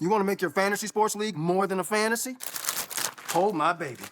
You want to make your fantasy sports league more than a fantasy? Hold my baby.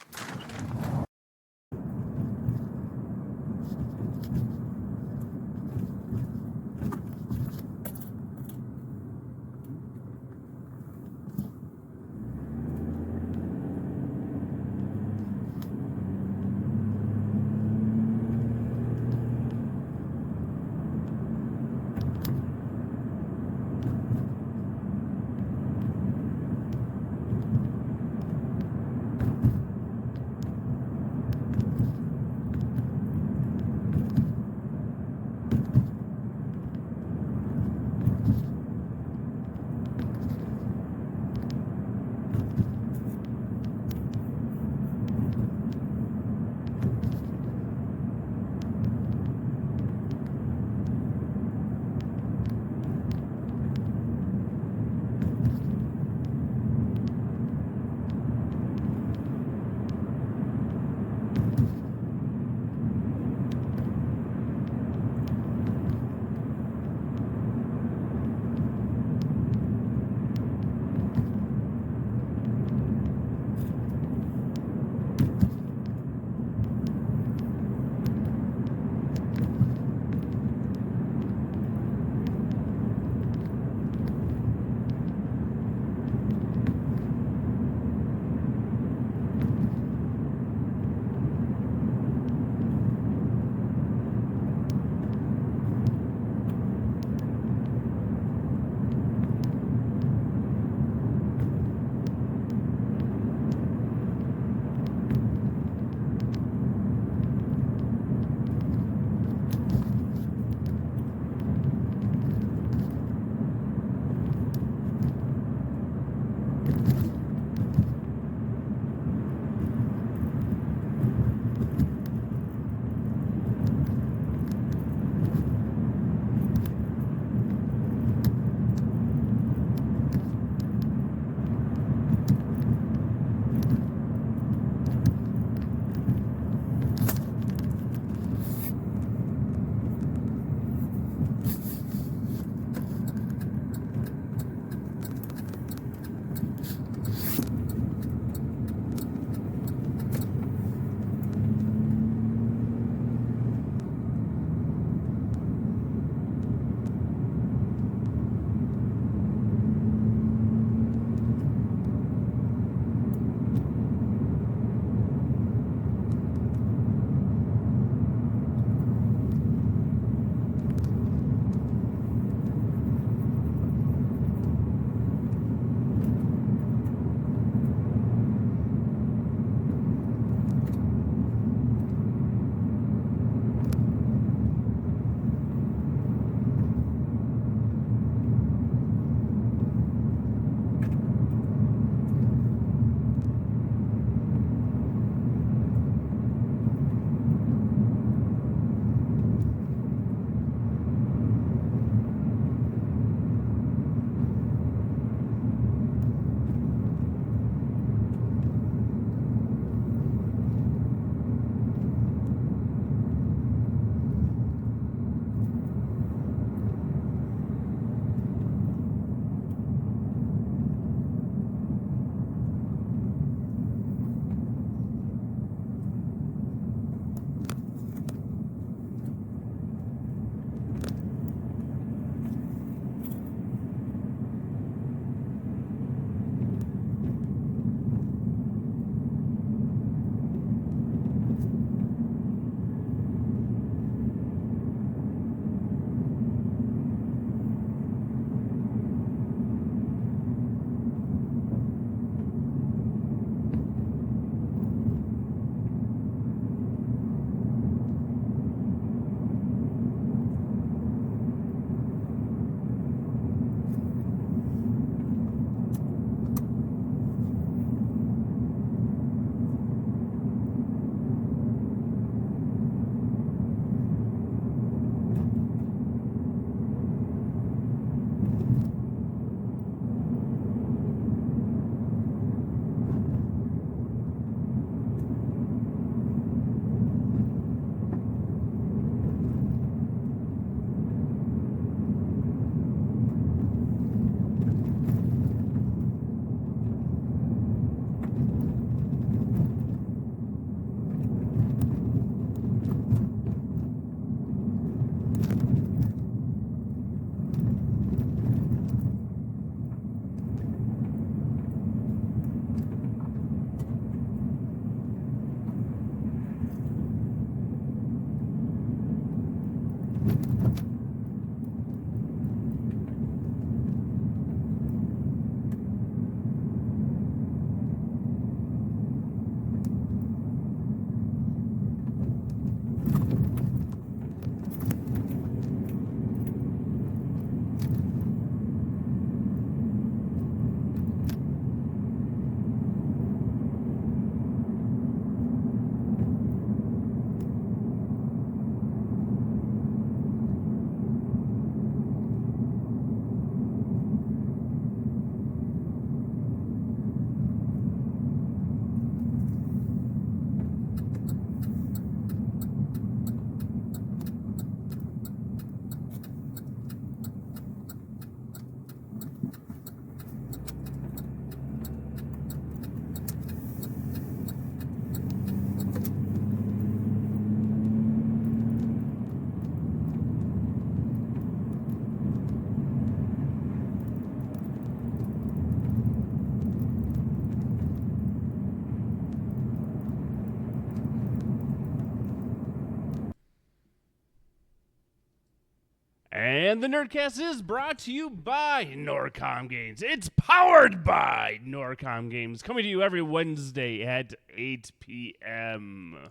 And the NerdCast is brought to you by Nor Comm Games. It's powered by Nor Comm Games, coming to you every Wednesday at 8 p.m.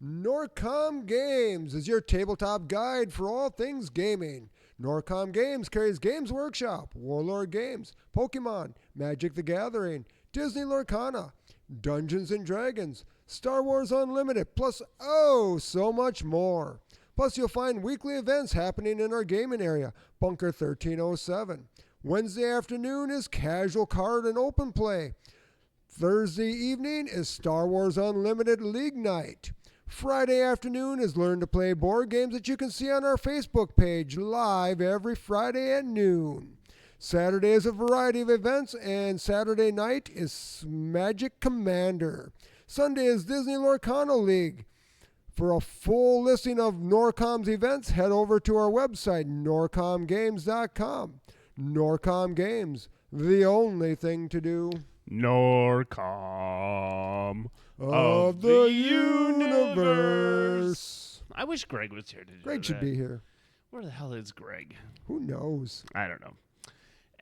Nor Comm Games is your tabletop guide for all things gaming. Nor Comm Games carries Games Workshop, Warlord Games, Pokemon, Magic the Gathering, Disney Lorcana, Dungeons & Dragons, Star Wars Unlimited, plus so much more. Plus, you'll find weekly events happening in our gaming area, Bunker 1307. Wednesday afternoon is casual card and open play. Thursday evening is Star Wars Unlimited League Night. Friday afternoon is Learn to Play board games that you can see on our Facebook page live every Friday at noon. Saturday is a variety of events, and Saturday night is Magic Commander. Sunday is Disney Lorcana League. For a full listing of Norcomm's events, head over to our website, norcommgames.com. Norcomm Games, the only thing to do. Norcomm Of the universe. I wish Greg was here to do Greg should that. be here. Where the hell is Greg? Who knows? I don't know.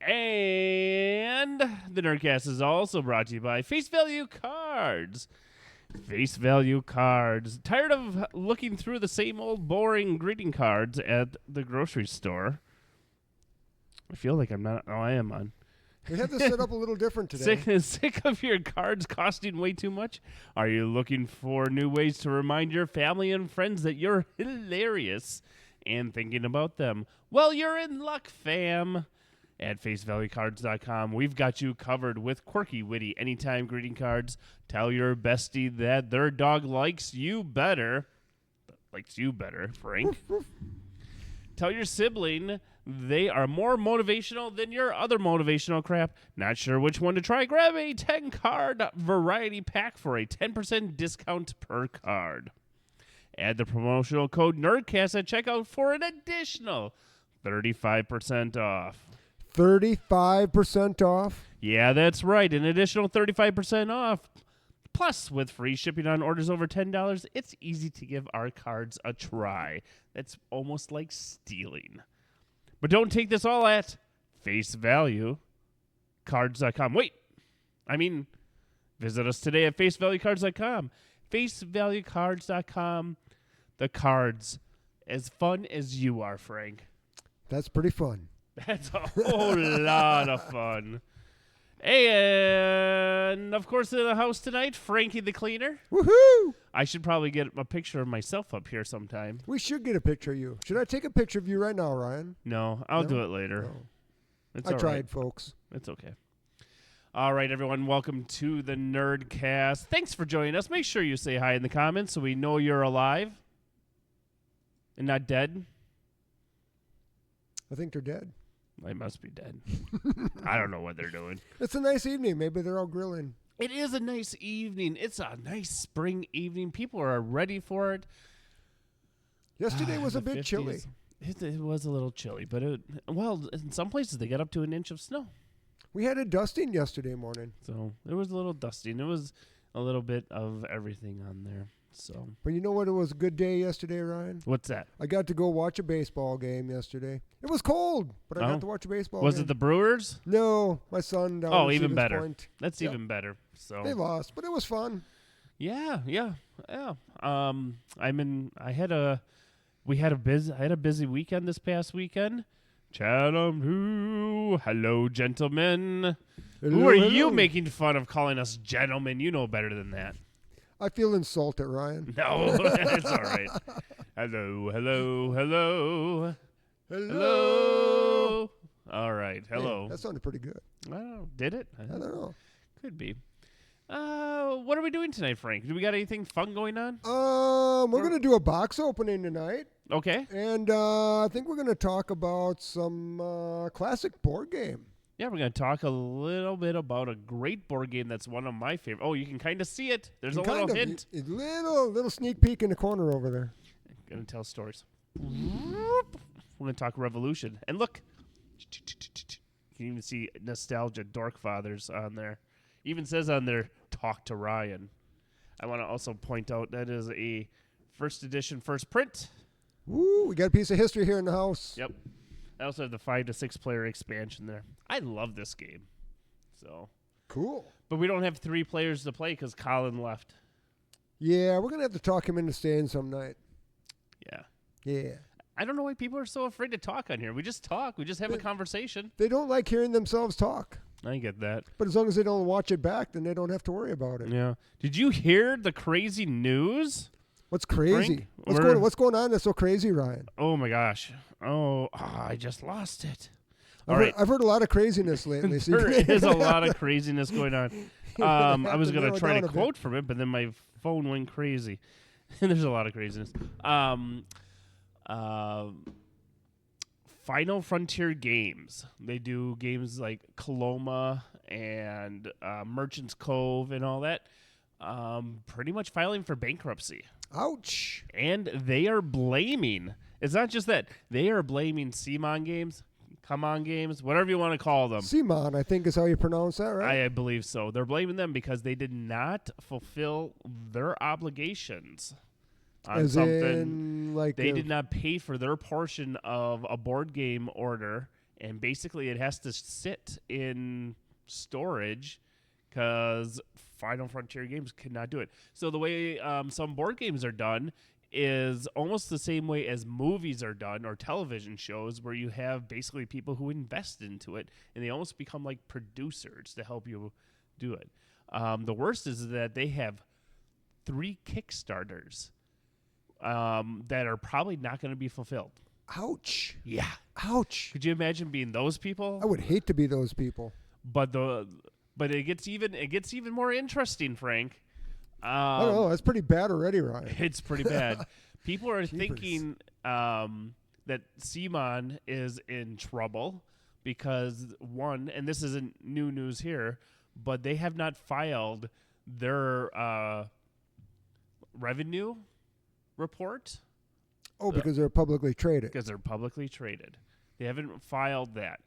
And the NerdCast is also brought to you by Face Value Cards. Face Value Cards. Tired of looking through the same old boring greeting cards at the grocery store? I feel like I'm not. Oh, I am on. We had this set up a little different today. Sick of your cards costing way too much? Are you looking for new ways to remind your family and friends that you're hilarious and thinking about them? Well, you're in luck, fam. At facevaluecards.com, we've got you covered with quirky, witty, anytime greeting cards. Tell your bestie that their dog likes you better. Likes you better, Frank. Tell your sibling they are more motivational than your other motivational crap. Not sure which one to try? Grab a 10-card variety pack for a 10% discount per card. Add the promotional code NERDCAST at checkout for an additional 35% off. 35% off? Yeah, that's right. An additional 35% off. Plus, with free shipping on orders over $10, it's easy to give our cards a try. That's almost like stealing. But don't take this all at face value. Cards.com. Visit us today at facevaluecards.com. Facevaluecards.com. The cards. As fun as you are, Frank. That's pretty fun. That's a whole lot of fun. And, of course, in the house tonight, Frankie the cleaner. Woohoo! I should probably get a picture of myself up here sometime. We should get a picture of you. Should I take a picture of you right now, Ryan? No, I'll do it later. No. It's I all tried, right. folks. It's okay. All right, everyone. Welcome to the NerdCast. Thanks for joining us. Make sure you say hi in the comments so we know you're alive and not dead. I think they're dead. They must be dead. I don't know what they're doing. It's a nice evening. Maybe they're all grilling. It is a nice evening. It's a nice spring evening. People are ready for it. Yesterday was The a bit 50s. chilly. It was a little chilly, but in some places they got up to an inch of snow. We had a dusting yesterday morning. So there was a little dusting. It was a little bit of everything on there. So But you know what? It was a good day yesterday, Ryan? what's that? I got to go watch a baseball game yesterday. It was cold, but I got to watch a baseball Was game. it the Brewers? No, my son down Oh, in even Stevens better. Point. That's Yep. even better. So They lost, but it was fun. Yeah. I had a busy weekend this past weekend. Chatham, hello, gentlemen. Who are you making fun of calling us gentlemen? You know better than that. I feel insulted, Ryan. No, it's all right. Hello. All right. Hello. Hey, that sounded pretty good. Oh, did it? I don't know. Could be. What are we doing tonight, Frank? Do we got anything fun going on? We're going to do a box opening tonight. Okay. And I think we're going to talk about some classic board game. Yeah, we're going to talk a little bit about a great board game that's one of my favorite. Oh, you can kind of see it. There's a little hint. A little sneak peek in the corner over there. Going to tell stories. We're going to talk Revolution. And look. You can even see Nostalgia Dorkfathers on there. Even says on there, talk to Ryan. I want to also point out that is a first edition, first print. Woo, we got a piece of history here in the house. Yep. I also have the 5 to 6 player expansion there. I love this game. So Cool. but we don't have 3 players to play because Colin left. Yeah, we're going to have to talk him into staying some night. Yeah. Yeah. I don't know why people are so afraid to talk on here. We just talk. We just have a conversation. They don't like hearing themselves talk. I get that. But as long as they don't watch it back, then they don't have to worry about it. Yeah. Did you hear the crazy news? What's crazy? Frank, What's going on that's so crazy, Ryan? Oh, my gosh. I just lost it. I've heard a lot of craziness lately. So There is a lot of craziness going on. I was going to try to quote from it, but then my phone went crazy. There's a lot of craziness. Final Frontier Games. They do games like Coloma and Merchant's Cove and all that. Pretty much filing for bankruptcy. Ouch. And they are blaming. It's not just that. They are blaming Simon Games, Come On Games, whatever you want to call them. Simon, I think is how you pronounce that, right? I believe so. They're blaming them because they did not fulfill their obligations on As something. in, like They did not pay for their portion of a board game order, and basically it has to sit in storage because Final Frontier Games cannot do it. So the way some board games are done is almost the same way as movies are done or television shows, where you have basically people who invest into it, and they almost become like producers to help you do it. The worst is that they have 3 Kickstarters that are probably not going to be fulfilled. Ouch. Yeah. Ouch. Could you imagine being those people? I would hate to be those people. But it gets even more interesting, Frank. I don't know. That's pretty bad already, Ryan. It's pretty bad. People are thinking that Simon is in trouble because, one, and this isn't new news here, but they have not filed their revenue report. Oh, because they're publicly traded. Because they're publicly traded. They haven't filed that.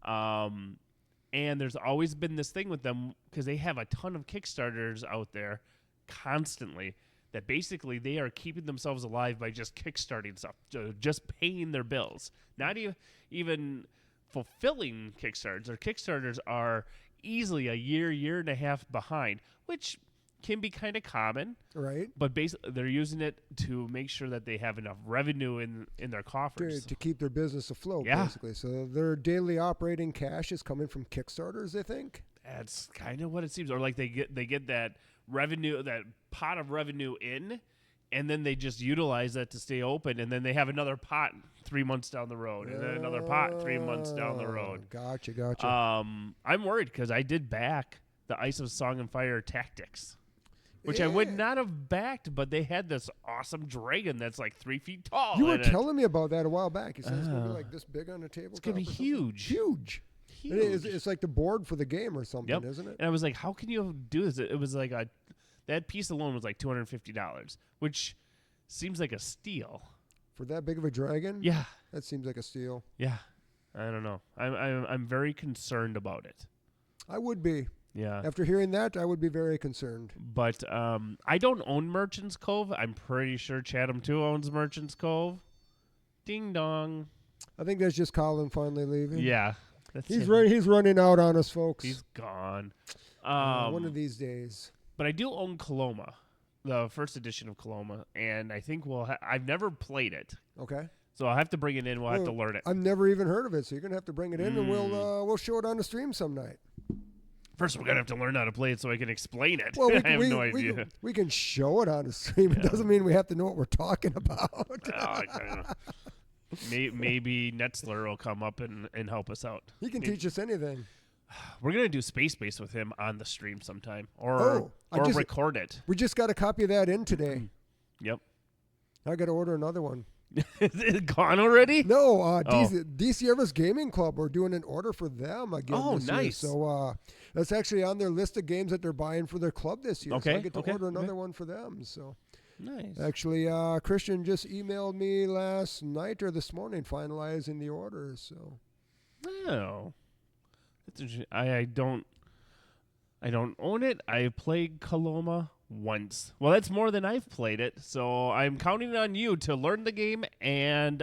And there's always been this thing with them because they have a ton of Kickstarters out there constantly that basically they are keeping themselves alive by just kickstarting stuff, just paying their bills, not even fulfilling Kickstarters. Their Kickstarters are easily a year and a half behind, which can be kind of common, right? But basically, they're using it to make sure that they have enough revenue in their coffers To keep their business afloat, Yeah. basically. So their daily operating cash is coming from Kickstarters, they think? That's kind of what it seems. Or like they get that revenue, that pot of revenue in, and then they just utilize that to stay open, and then they have another pot 3 months down the road, and then another pot 3 months down the road. Gotcha. I'm worried because I did back the Ice of Song and Fire Tactics, which I would not have backed, but they had this awesome dragon that's like 3 feet tall. You were in it. telling me about that a while back. You said it's going to be like this big on the table. It's going to be huge. Huge. It is, it's like the board for the game or something, isn't it? And I was like, how can you do this? It was like that piece alone was like $250, which seems like a steal. For that big of a dragon? Yeah. That seems like a steal. Yeah. I don't know. I'm very concerned about it. I would be. Yeah. After hearing that, I would be very concerned. But I don't own Merchant's Cove. I'm pretty sure Chatham 2 owns Merchant's Cove. Ding dong. I think that's just Colin finally leaving. Yeah. He's running out on us, folks. He's gone. One of these days. But I do own Coloma, the first edition of Coloma, and I think I've never played it. Okay. So I'll have to bring it in. We'll have to learn it. I've never even heard of it, so you're gonna have to bring it in, and we'll show it on the stream some night. First, we're gonna have to learn how to play it so I can explain it. Well, I have no idea. We can show it on the stream. It doesn't mean we have to know what we're talking about. Maybe Netzler will come up and help us out. He can teach us anything. We're gonna do Space Base with him on the stream sometime, or record it. We just got a copy of that in today. Yep. I got to order another one. Is it gone already? No, DC Everest Gaming Club. We're doing an order for them again. Oh, this nice. Year. So that's actually on their list of games that they're buying for their club this year. Okay. So I get to order another one for them. So nice. Actually, Christian just emailed me last night or this morning finalizing the orders. So. Oh. That's interesting. I don't own it. I played Coloma once. Well, that's more than I've played it. So I'm counting on you to learn the game and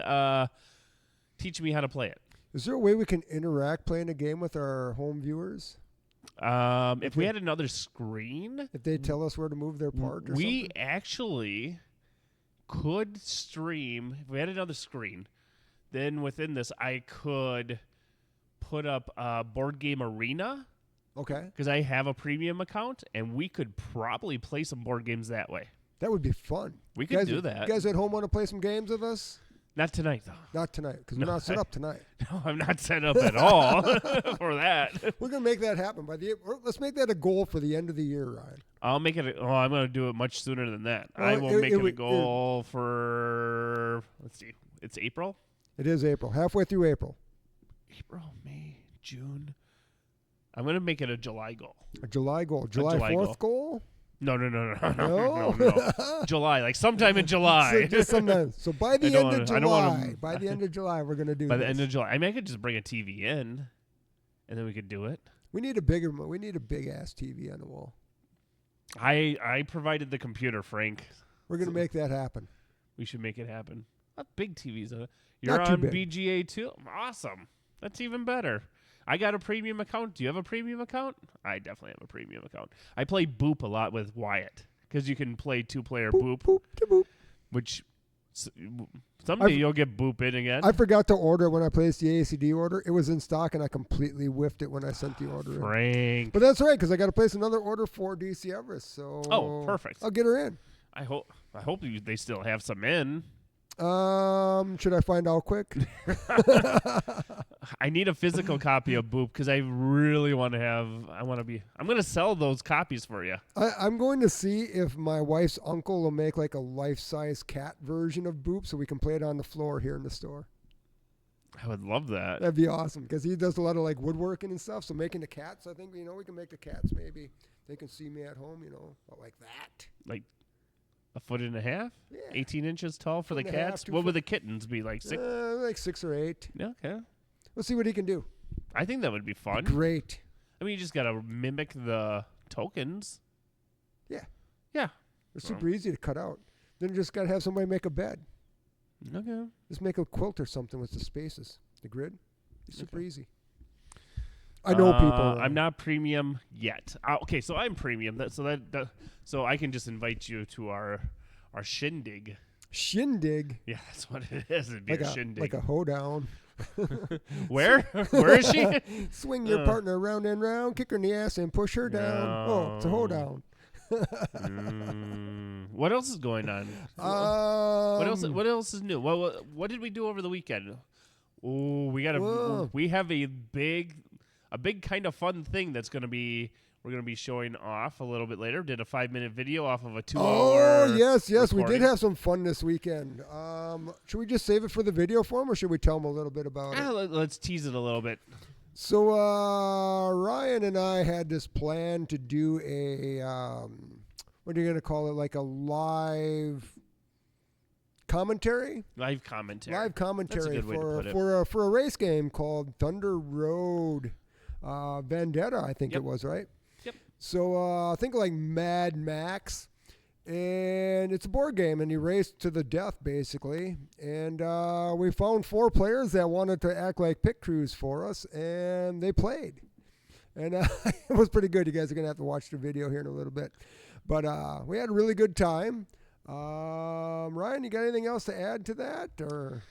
teach me how to play it. Is there a way we can interact playing a game with our home viewers? If we had another screen, If they tell us where to move their part or we something? actually could stream. If we had another screen, then within this, I could put up a board game arena Okay. because I have a premium account, and we could probably play some board games that way. That would be fun. We could Guys, do that. You guys at home want to play some games with us? Not tonight, though. Not tonight, because No, we're not set up tonight. No, I'm not set up at all for that. We're gonna make that happen let's make that a goal for the end of the year, Ryan. I'll make it. I'm going to do it much sooner than that. I will make it a goal for. Let's see. It's April. It is April, halfway through April. April, May, June. I'm going to make it a July goal. A July goal, July 4th goal. No. No? July, like sometime in July. So just sometimes. So by the end of July, we're gonna do. By this. the end of July, I mean, I could just bring a TV in, and then we could do it. We need a big ass TV on the wall. I provided the computer, Frank. We're gonna make that happen. We should make it happen. A big TV's You're Not too on big. BGA too. Awesome. That's even better. I got a premium account. Do you have a premium account? I definitely have a premium account. I play Boop a lot with Wyatt because you can play 2-player Boop, Boop, to boop. which someday you'll get Boop in again. I forgot to order when I placed the ACD order. It was in stock, and I completely whiffed it when I sent the order in. Frank. But that's all right, because I got to place another order for DC Everest. So perfect. I'll get her in. I hope they still have some in. Should I find out quick? I need a physical copy of Boop because I really want to have. I'm going to sell those copies for you. I'm going to see if my wife's uncle will make like a life-size cat version of Boop so we can play it on the floor here in the store. I would love that. That'd be awesome because he does a lot of like woodworking and stuff. So making the cats, I think we can make the cats maybe they can see me at home, like that. Like a foot and a half? Yeah. 18 inches tall for the Foot and a half, cats? 2 What foot. would the kittens be, like 6? Like 6 or 8. Yeah, okay. We'll see what he can do. I think that would be fun. Great. I mean, you just got to mimic the tokens. Yeah. Yeah. It's super easy to cut out. Then you just got to have somebody make a bed. Okay. Just make a quilt or something with the spaces, the grid. It's super easy. I know people. I'm not premium yet. Okay, so I'm premium. So I can just invite you to our shindig. Shindig. Yeah, that's what it is. It'd be Like a a shindig. like a hoedown. Where? Where is she? Swing your partner round and round, kick her in the ass, and push her down. Oh, it's a hoedown. What else is going on? What else is new? What did we do over the weekend? Oh, we have a big kind of fun thing that's going to be. We're going to be showing off a little bit later. Did a 5-minute video off of a 2-hour. Oh, yes. We recording. did have some fun this weekend. Should we just save it for the video form, or should we tell them a little bit about it? Let's tease it a little bit. So Ryan and I had this plan to do a what are you going to call it? Like a live commentary? Live commentary. Live commentary That's a good way to put it. for a race game called Thunder Road Vendetta, I think it was, right? Yep. So think like Mad Max. And it's a board game, and you race to the death, basically. And we found 4 players that wanted to act like pit crews for us, and they played. And it was pretty good. You guys are going to have to watch the video here in a little bit. But we had a really good time. Ryan, you got anything else to add to that? Or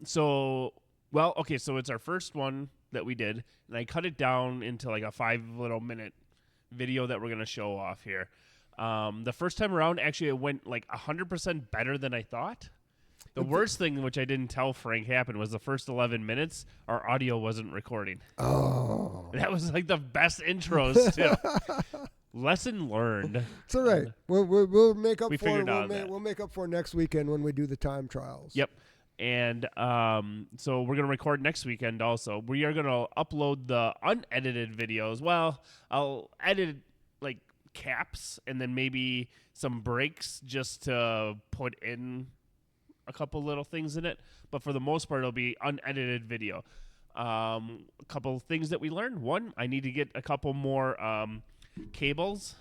So it's our first one that we did, and I cut it down into like a 5-minute video that we're going to show off here. The first time around, actually, it went like 100% better than I thought. The worst thing, which I didn't tell Frank happened, was the first 11 minutes, our audio wasn't recording. Oh. That was like the best intros, too. Lesson learned. It's all right. We'll make up We for figured out that. we'll make up for next weekend when we do the time trials. Yep. And so we're going to record next weekend also. We are going to upload the unedited videos. Well, I'll edit like caps and then maybe some breaks just to put in a couple little things in it. But for the most part, it'll be unedited video. A couple things that we learned. One, I need to get a couple more cables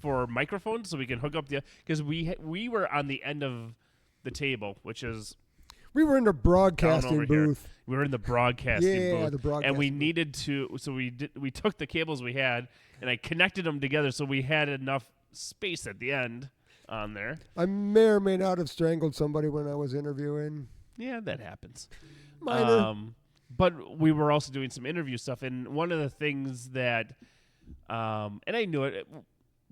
for microphones so we can hook up because we were on the end of the table, which is We were in the down broadcasting over here. booth. We were in the broadcasting Yeah, booth, the broadcasting and we booth. needed to. So we took the cables we had, and I connected them together, so we had enough space at the end on there. I may or may not have strangled somebody when I was interviewing. Yeah, that happens. Minor. But we were also doing some interview stuff, and one of the things that, and I knew it.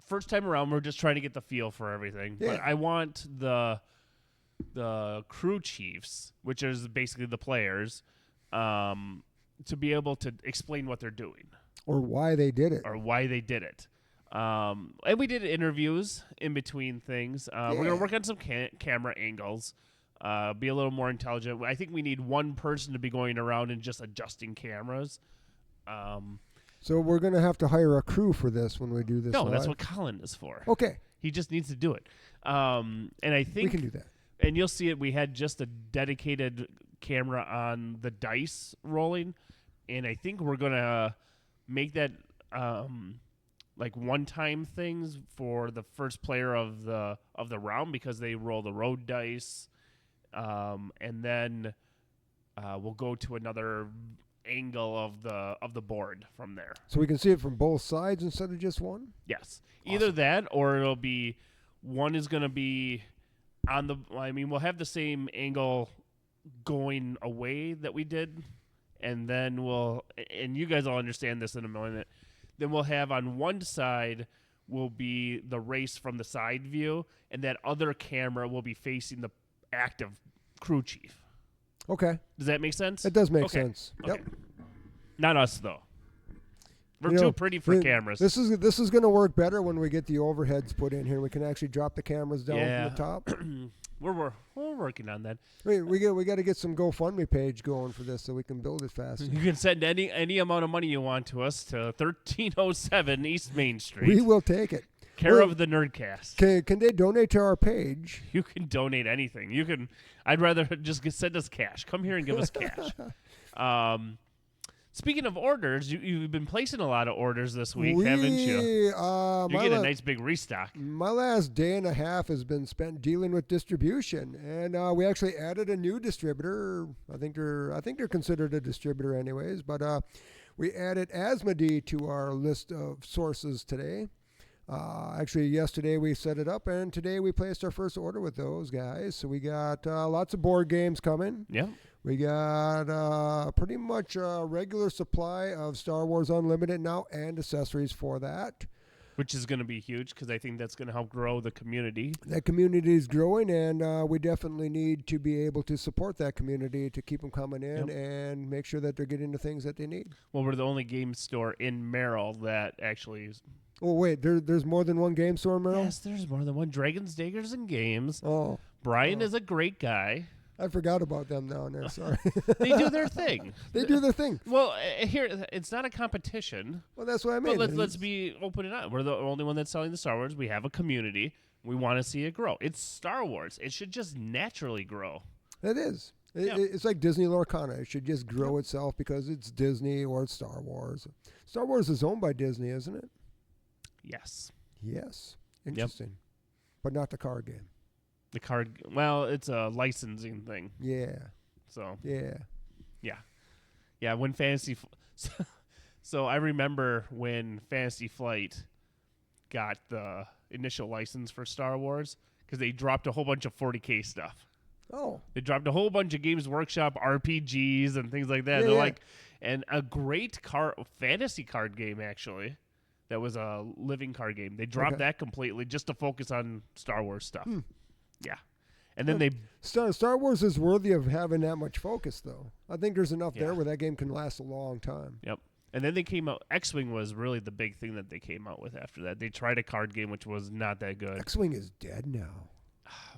First time around, we're just trying to get the feel for everything. Yeah. But I want the crew chiefs, which is basically the players, to be able to explain what they're doing Or why they did it. or why they did it. And we did interviews in between things. We're going to work on some camera angles, be a little more intelligent. I think we need one person to be going around and just adjusting cameras. So we're going to have to hire a crew for this when we do this. No, live. that's what Colin is for. Okay, He just needs to do it. And I think we can do that. And you'll see it. We had just a dedicated camera on the dice rolling, and I think we're gonna make that like one-time things for the first player of the round because they roll the road dice, and then we'll go to another angle of the board from there. So we can see it from both sides instead of just one? Yes, either that or it'll be one is gonna be on the. I mean, we'll have the same angle going away that we did, and then and you guys will understand this in a moment. Then we'll have on one side will be the race from the side view, and that other camera will be facing the active crew chief. Okay. Does that make sense? It does make Okay. sense. Okay. Yep. Not us though. We're You too know, pretty for cameras. This is going to work better when we get the overheads put in here. We can actually drop the cameras down Yeah. from the top. We're working on that. We got to get some GoFundMe page going for this so we can build it faster. You can send any amount of money you want to us to 1307 East Main Street. We will take it. Care Well, of the NerdCast. Can they donate to our page? You can donate anything. You can. I'd rather just send us cash. Come here and give us cash. Speaking of orders, you've been placing a lot of orders this week, haven't you? You get a nice big restock. My last day and a half has been spent dealing with distribution, and we actually added a new distributor. I think they're considered a distributor anyways, but we added Asmodee to our list of sources today. Actually, yesterday we set it up, and today we placed our first order with those guys. So we got lots of board games coming. Yeah. We got pretty much a regular supply of Star Wars Unlimited now and accessories for that. Which is going to be huge because I think that's going to help grow the community. That community is growing, and we definitely need to be able to support that community to keep them coming in and make sure that they're getting the things that they need. Well, we're the only game store in Merrill that actually is. Oh, wait, there's more than one game store in Merrill? Yes, there's more than one. Dragons, Daggers, and Games. Oh, Brian is a great guy. I forgot about them now and there, sorry. They do their thing. They do their thing. Well, here, it's not a competition. Well, that's what I mean. But let's be open and honest. We're the only one that's selling the Star Wars. We have a community. We want to see it grow. It's Star Wars. It should just naturally grow. It is. It's like Disney Lorcana. It should just grow itself because it's Disney or it's Star Wars. Star Wars is owned by Disney, isn't it? Yes. Yes. Interesting. But not the card game. The card. Well, it's a licensing thing. Yeah. So. Yeah. Yeah. When Fantasy. So I remember when Fantasy Flight got the initial license for Star Wars because they dropped a whole bunch of 40K stuff. Oh. They dropped a whole bunch of Games Workshop RPGs and things like that. Yeah, They're yeah. like, and a great fantasy card game actually. That was a living card game. They dropped that completely just to focus on Star Wars stuff. Yeah. And then Star Wars is worthy of having that much focus, though. I think there's enough Yeah. there where that game can last a long time. Yep. And then they came out. X-Wing was really the big thing that they came out with after that. They tried a card game which was not that good. X-Wing is dead now.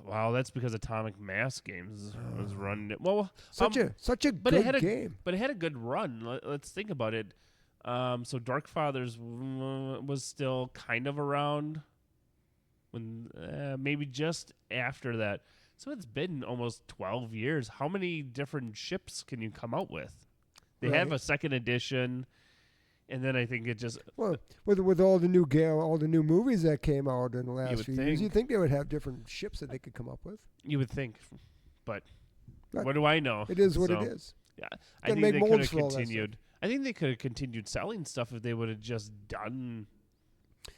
Wow, that's because Atomic Mass Games was running it. Well, Such a but good it had game. But it had a good run. Let's think about it. So Dorkfather's was still kind of around when maybe just after that. So it's been almost 12 years. How many different ships can you come out with? They have a second edition, and then I think it just Well, with all the new movies that came out in the last would few years, think. you'd think they would have different ships that they could come up with. you would think, but Right. What do I know? It is what it So, is. Yeah, I Gotta think make they could molds have for all that continued. I think they could have continued selling stuff if they would have just done.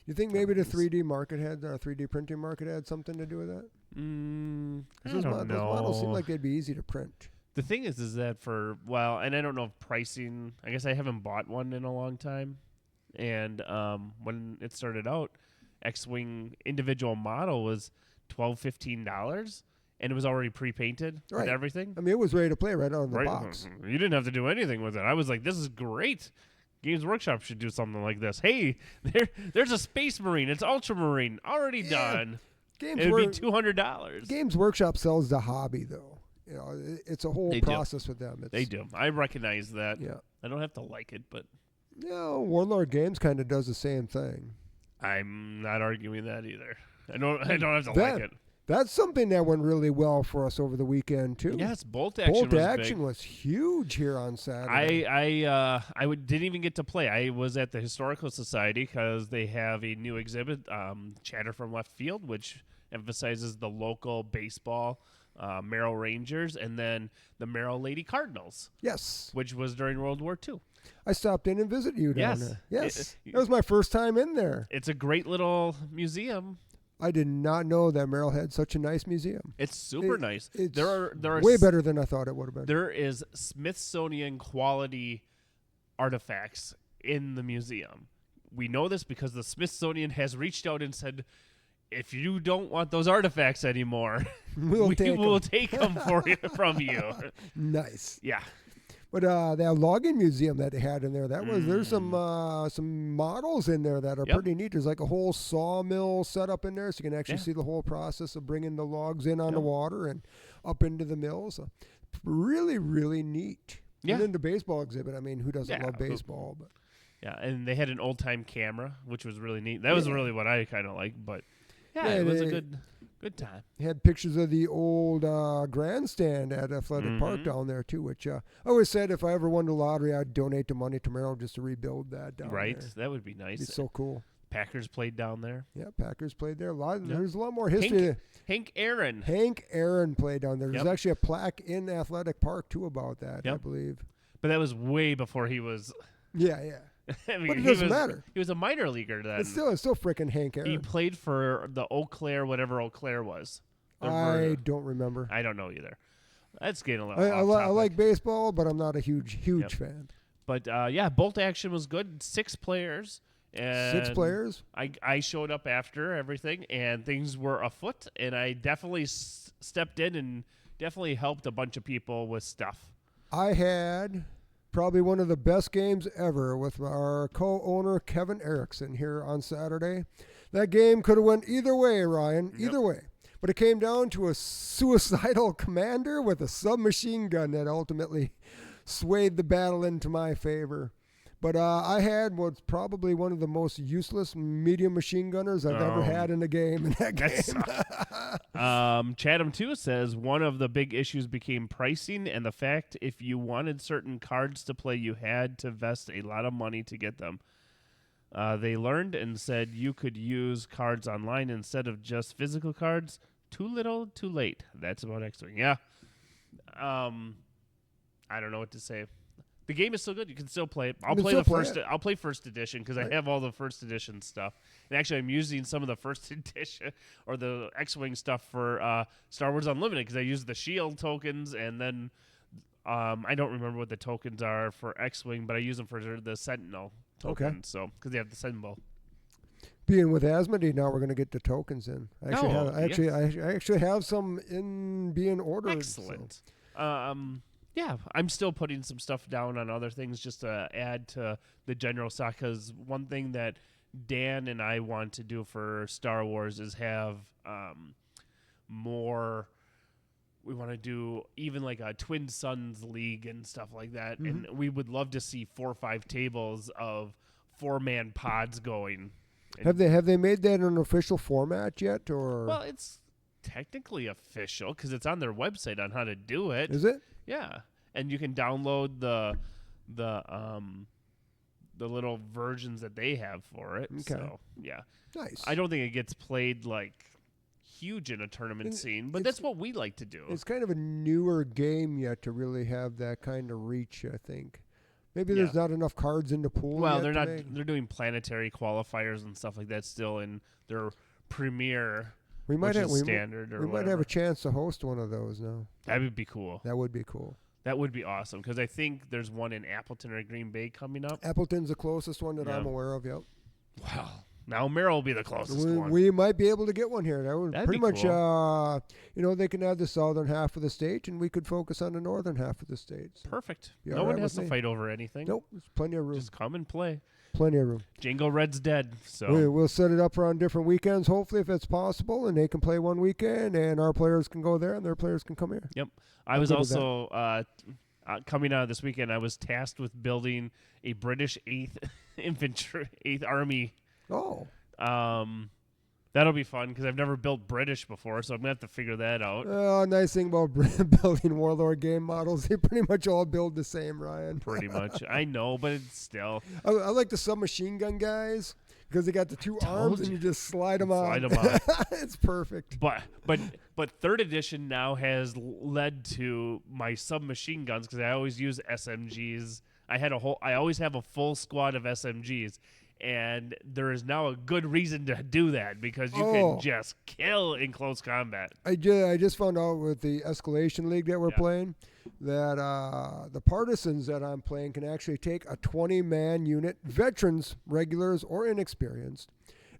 You think maybe the Those. 3D market had, 3D printing market had something to do with that? I 'Cause don't those models seem know. like they'd be easy to print. The thing is that and I don't know if pricing. I guess I haven't bought one in a long time. And when it started out, X-wing individual model was $12-15, and it was already pre-painted Right. and everything. I mean, it was ready to play right out of the Right? box. You didn't have to do anything with it. I was like, this is great. Games Workshop should do something like this. Hey, there's a Space Marine. It's Ultramarine already done. Games It would be Work- $200. Games Workshop sells the hobby, though. You know, it's a whole They do. process with them. They do. I recognize that. Yeah. I don't have to like it, but Warlord Games kind of does the same thing. I'm not arguing that either. I don't have to That- like it. That's something that went really well for us over the weekend too. Yes, Bolt Action Bolt was Action big. was huge here on Saturday. Didn't even get to play. I was at the Historical Society because they have a new exhibit, Chatter from Left Field, which emphasizes the local baseball, Merrill Rangers, and then the Merrill Lady Cardinals, Yes, which was during World War II. I stopped in and visited you down Yes. there. Yes, It- that was my first time in there. It's a great little museum. I did not know that Merrill had such a nice museum. It's super nice. It's There are way better than I thought it would have been. There is Smithsonian quality artifacts in the museum. We know this because the Smithsonian has reached out and said, if you don't want those artifacts anymore, We'll we take will 'em." take them from you. Nice. Yeah. But that logging museum that they had in there, there's some models in there that are Yep. pretty neat. There's like a whole sawmill set up in there, so you can actually Yeah. see the whole process of bringing the logs in on the Yep. water and up into the mill. So really, really neat. Yeah. And then the baseball exhibit. I mean, who doesn't Yeah, love baseball? But Yeah, and they had an old-time camera, which was really neat. That was Yeah. really what I kind of liked, but Yeah, it was a they- good time. they had pictures of the old grandstand at Athletic Park Mhm. down there too. Which I always said if I ever won the lottery, I'd donate the money to Merrill just to rebuild that down Right? there. That would be nice. It's so cool. Packers played down there. Yeah, Packers played there. Yeah. There's a lot more history. Hank Aaron. Hank Aaron played down there. There's Yep. actually a plaque in Athletic Park too about that, I Yep. believe. But that was way before he was Yeah. I mean, But it he doesn't was, matter. He was a minor leaguer then. It's still freaking Hank He Aaron. played for the Eau Claire, whatever Eau Claire was. I don't remember. I don't know either. That's getting a little I off topic. like baseball, but I'm not a huge Yep. fan. But Bolt Action was good. 6 players. And 6 players? I showed up after everything, and things were afoot, and I definitely stepped in and definitely helped a bunch of people with stuff. I had probably one of the best games ever with our co-owner Kevin Erickson here on Saturday. That game could have went either way, Ryan, either way. But it came down to a suicidal commander with a submachine gun that ultimately swayed the battle into my favor. But I had what's probably one of the most useless medium machine gunners I've ever had in a game in that game. Chatham 2 says one of the big issues became pricing and the fact if you wanted certain cards to play, you had to vest a lot of money to get them. They learned and said you could use cards online instead of just physical cards. Too little, too late. That's about X-Wing. Yeah. I don't know what to say. The game is still good. You can still play it. I'll play first edition because I have all the first edition stuff. And actually, I'm using some of the first edition or the X-Wing stuff for Star Wars Unlimited because I use the Shield tokens, and then I don't remember what the tokens are for X-Wing, but I use them for the Sentinel tokens. Okay. So because they have the symbol. Being with Asmodee now, we're going to get the tokens in. I actually have some in being ordered. Excellent. Yeah, I'm still putting some stuff down on other things just to add to the general stock because one thing that Dan and I want to do for Star Wars is have more. We want to do even like a Twin Sons League and stuff like that, and we would love to see 4 or 5 tables of 4-man pods going. Have they made that an official format yet, or Well, it's technically official because it's on their website on how to do it. is it? Yeah, and you can download the little versions that they have for it. Okay. So yeah, Nice. I don't think it gets played like huge in a tournament It's- scene, but it's- that's what we like to do. It's kind of a newer game yet to really have that kind of reach, I think. Maybe there's not enough cards in the pool. Well, yet they're to not. make- They're doing planetary qualifiers and stuff like that still in their premier, We might which have is we, standard or we might whatever. have a chance to host one of those now. That would be cool. That would be cool. That would be awesome because I think there's one in Appleton or Green Bay coming up. Appleton's the closest one that Yeah. I'm aware of. Yep. Wow. Now Merrill will be the closest one. We might be able to get one here. That would That'd pretty be much, cool. they can have the southern half of the state, and we could focus on the northern half of the state. So Perfect. You No all one right has with to me? fight over anything. Nope, there's plenty of room. Just come and play. Plenty of room. Django Red's dead. So We'll set it up around different weekends, hopefully, if it's possible, and they can play one weekend, and our players can go there, and their players can come here. Yep. I was good with that. also coming out of this weekend. I was tasked with building a British 8th Infantry 8th Army. Oh, That'll be fun because I've never built British before, so I'm gonna have to figure that out. nice thing about building Warlord game models, they pretty much all build the same, Ryan. Pretty much. I know, but it's still I like the submachine gun guys because they got the two arms and you. you just slide them on. Slide 'em on. It's perfect. But third edition now has led to my submachine guns because I always use SMGs. I always have a full squad of SMGs. And there is now a good reason to do that because you can just kill in close combat. I just found out with the Escalation League that we're playing that the partisans that I'm playing can actually take a 20-man unit, veterans, regulars, or inexperienced,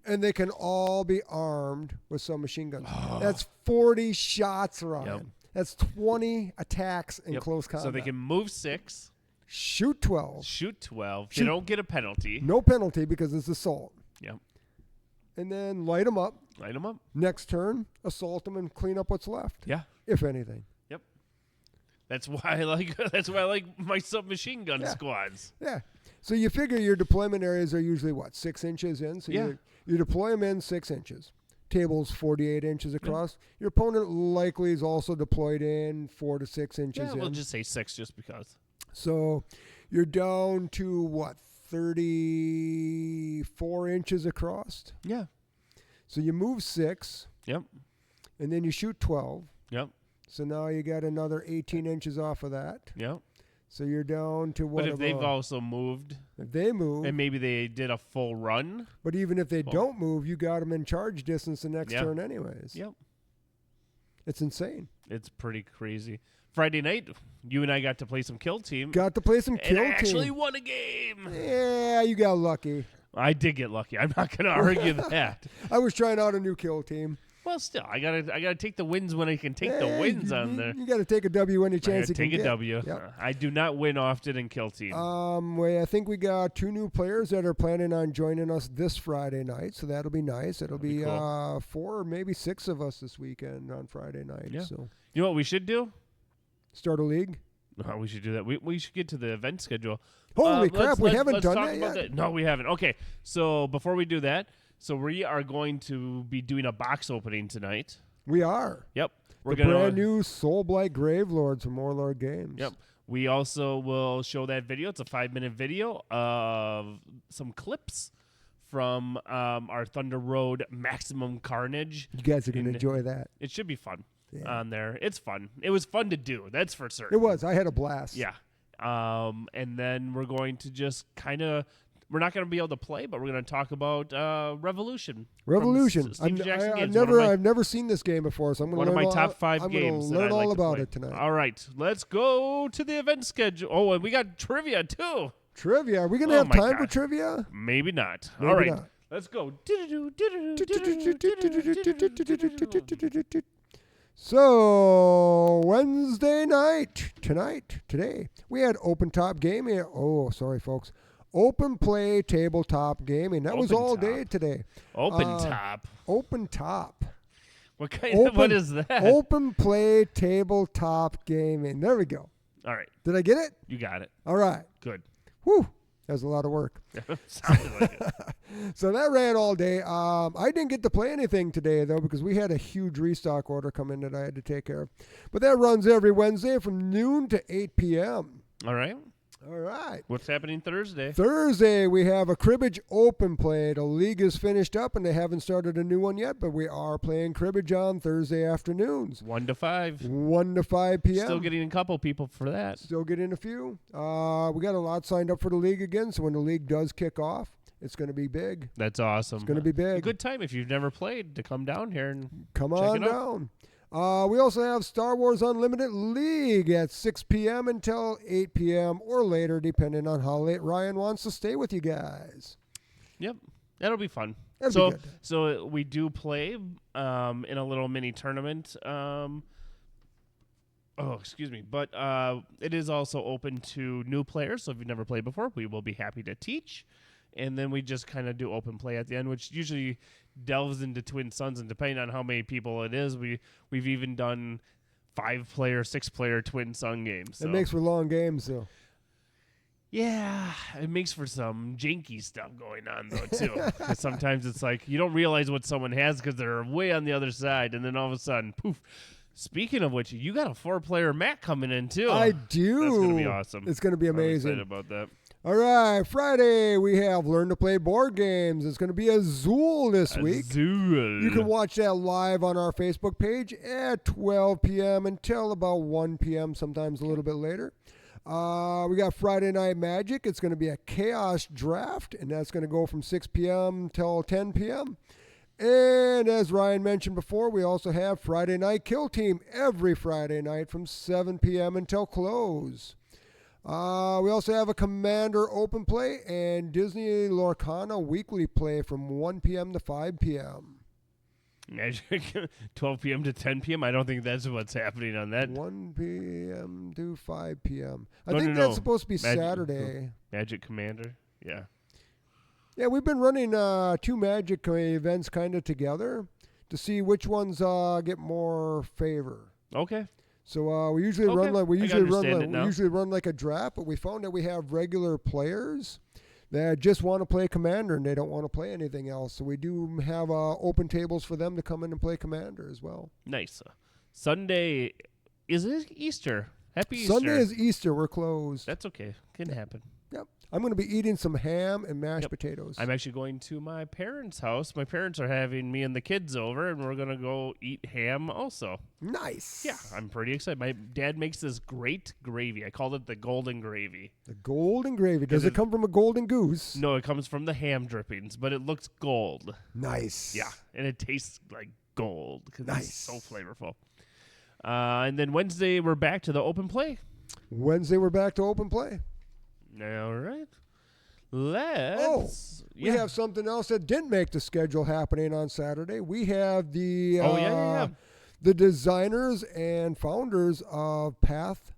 and they can all be armed with submachine guns. That's 40 shots, Ryan. Yep. That's 20 attacks in close combat. So they can move 6, shoot 12. shoot 12. Shoot- They don't get a penalty. No penalty because it's assault. Yep. And then light them up. Light them up. Next turn, assault them and clean up what's left, Yeah. if anything. Yep. That's why I like. That's why I like my submachine gun Yeah. squads. Yeah. So you figure your deployment areas are usually, 6 inches in? So you deploy them in 6 inches. Table's 48 inches across. Your opponent likely is also deployed in 4 to 6 inches Yeah, in. we'll just say 6 just because. So you're down to, 34 inches across? Yeah. So you move 6, Yep. and then you shoot 12. Yep. So now you got another 18 inches off of that. Yep. So you're down to what? But if they've also moved, if they move, and maybe they did a full run. but even if they don't move, you got them in charge distance the next turn anyways. Yep. It's insane. It's pretty crazy. Friday night, you and I got to play some Kill Team. Got to play some and Kill I actually Team. won a game. Yeah, you got lucky. I did get lucky. I'm not going to argue that. I was trying out a new Kill Team. Well, still, I gotta take the wins when I can take the wins on there. You got to take a W any I chance gotta you can take a get. W. Yep. I do not win often in Kill Team. I think we got 2 new players that are planning on joining us this Friday night, so that'll be nice. It'll be cool. 4 or maybe 6 of us this weekend on Friday night. Yeah. So You know what we should do? start a league. Oh, we should do that. We should get to the event schedule. Holy crap, we haven't let's done talk that about yet? No, we haven't. Okay, so before we do that, so we are going to be doing a box opening tonight. We are. Yep. We're The gonna brand new Soul Blight Gravelords from Warlord Games. Yep. We also will show that video. It's a 5-minute video of some clips from our Thunder Road Maximum Carnage. You guys are going to And enjoy that. It should be fun Yeah. on there. It's fun. It was fun to do. That's for certain. It was. I had a blast. Yeah. And then we're going to just kind of, we're not going to be able to play, but we're going to talk about Revolution. from Revolution. Steve Jackson I've Games. never seen this game before, so I'm going to One learn of my top 5 I'm games. going to learn that I like all to about play. it tonight. All right, let's go to the event schedule. Oh, and we got trivia too. Trivia. Are we going to Oh have my time for God. trivia? Maybe not. Maybe All right, not. let's go. So Wednesday night, today, we had Open Top Gaming. Oh, sorry, folks. Open Play Tabletop Gaming. That was Open all Top. day today. Open top. Open Top. What kind of, what is that? Open Play Tabletop Gaming. There we go. All right, Did I get it? you got it. All right. Good. Whew. That was a lot of work. Sounded like it. So that ran all day. I didn't get to play anything today, though, because we had a huge restock order come in that I had to take care of. But that runs every Wednesday from noon to 8 p.m. All right. All right. What's happening Thursday? Thursday, we have a cribbage open play. The league is finished up, and they haven't started a new one yet, but we are playing cribbage on Thursday afternoons. 1 to 5. 1 to 5 p.m. Still getting a couple people for that. Still getting a few. We got a lot signed up for the league again, so when the league does kick off, it's going to be big. That's awesome. It's going to be big. A good time if you've never played to come down here and Come check on it out. down. We also have Star Wars Unlimited League at 6 p.m. until 8 p.m. or later, depending on how late Ryan wants to stay with you guys. Yep. That'll be fun. That'll be good. So we do play in a little mini tournament. Excuse me. But it is also open to new players. So if you've never played before, we will be happy to teach. And then we just kind of do open play at the end, which usually delves into Twin Sons. And depending on how many people it is, we've even done 5-player, 6-player Twin Son games. So. It makes for long games, though. Yeah, it makes for some janky stuff going on, though, too. 'Cause sometimes it's like you don't realize what someone has because they're way on the other side. And then all of a sudden, poof. Speaking of which, you got a 4-player Mac coming in, too. I do. That's going to be awesome. It's going to be amazing. I'm excited about that. All right, Friday we have Learn to Play board games. It's going to be Azul this week. Azul. You can watch that live on our Facebook page at 12 p.m. until about 1 p.m., sometimes a little bit later. We got Friday Night Magic. It's going to be a Chaos Draft, and that's going to go from 6 p.m. till 10 p.m. And as Ryan mentioned before, we also have Friday Night Kill Team every Friday night from 7 p.m. until close. We also have a Commander open play and Disney Lorcana weekly play from 1 p.m. to 5 p.m. Magic, 12 p.m. to 10 p.m. I don't think that's what's happening on that. 1 p.m. to 5 p.m. I No, think no, that's no. supposed to be Magic- Saturday. Magic Commander. Yeah. Yeah, we've been running 2 Magic events kind of together to see which ones get more favor. Okay. So we usually Okay, run like I understand it now. like a draft, but we found that we have regular players that just want to play Commander and they don't want to play anything else. So we do have open tables for them to come in and play Commander as well. Nice. Sunday, is it Easter? Happy Easter. Sunday is Easter. We're closed. That's okay. Can happen. Yep. I'm going to be eating some ham and mashed potatoes. I'm actually going to my parents' house. My parents are having me and the kids over, and we're going to go eat ham also. Nice. Yeah, I'm pretty excited. My dad makes this great gravy. I called it the golden gravy. The golden gravy. Does it come from a golden goose? No, it comes from the ham drippings, but it looks gold. Nice. Yeah, and it tastes like gold because Nice. it's so flavorful. And then Wednesday, we're back to the open play. Wednesday, we're back to open play. All right. Let's... We have something else that didn't make the schedule happening on Saturday. We have the the designers and founders of Path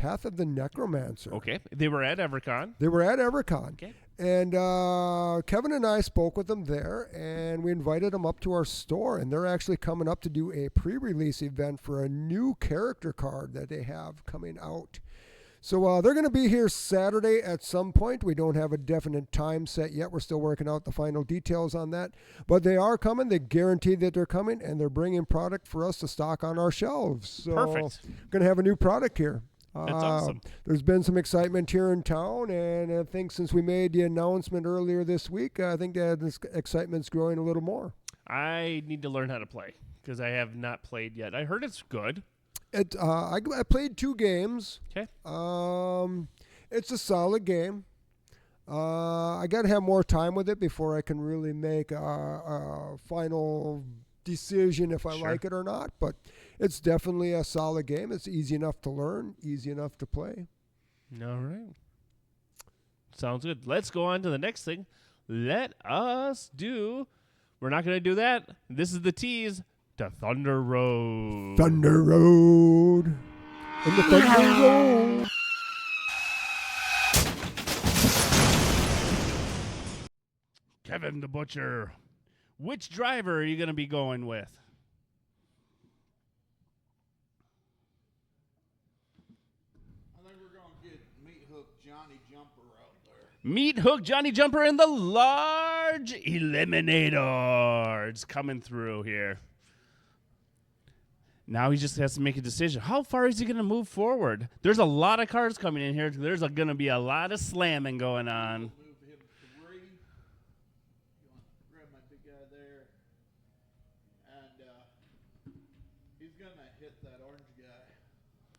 of the Necromancer. Okay. They were at EverCon. They were at EverCon. Okay. And Kevin and I spoke with them there, and we invited them up to our store, and they're actually coming up to do a pre-release event for a new character card that they have coming out. So they're going to be here Saturday at some point. We don't have a definite time set yet. We're still working out the final details on that. But they are coming. They guarantee that they're coming, and they're bringing product for us to stock on our shelves. So Perfect. we're going to have a new product here. That's awesome. There's been some excitement here in town, and I think since we made the announcement earlier this week, I think that this excitement's growing a little more. I need to learn how to play because I have not played yet. I heard it's good. I played 2 games. Okay. It's a solid game. I got to have more time with it before I can really make a final decision if I like it or not. But it's definitely a solid game. It's easy enough to learn, easy enough to play. All right. Sounds good. Let's go on to the next thing. Let us do... We're not going to do that. This is the tease to Thunder Road. Thunder Road. And the Thunder Road. Kevin the Butcher. Which driver are you going to be going with? I think we're going to get Meat Hook Johnny Jumper out there. Meat Hook Johnny Jumper and the large Eliminator. It's coming through here. Now he just has to make a decision. How far is he going to move forward? There's a lot of cars coming in here. There's going to be a lot of slamming going on. Move him 3. You want to grab my big guy there. And he's going to hit that orange guy.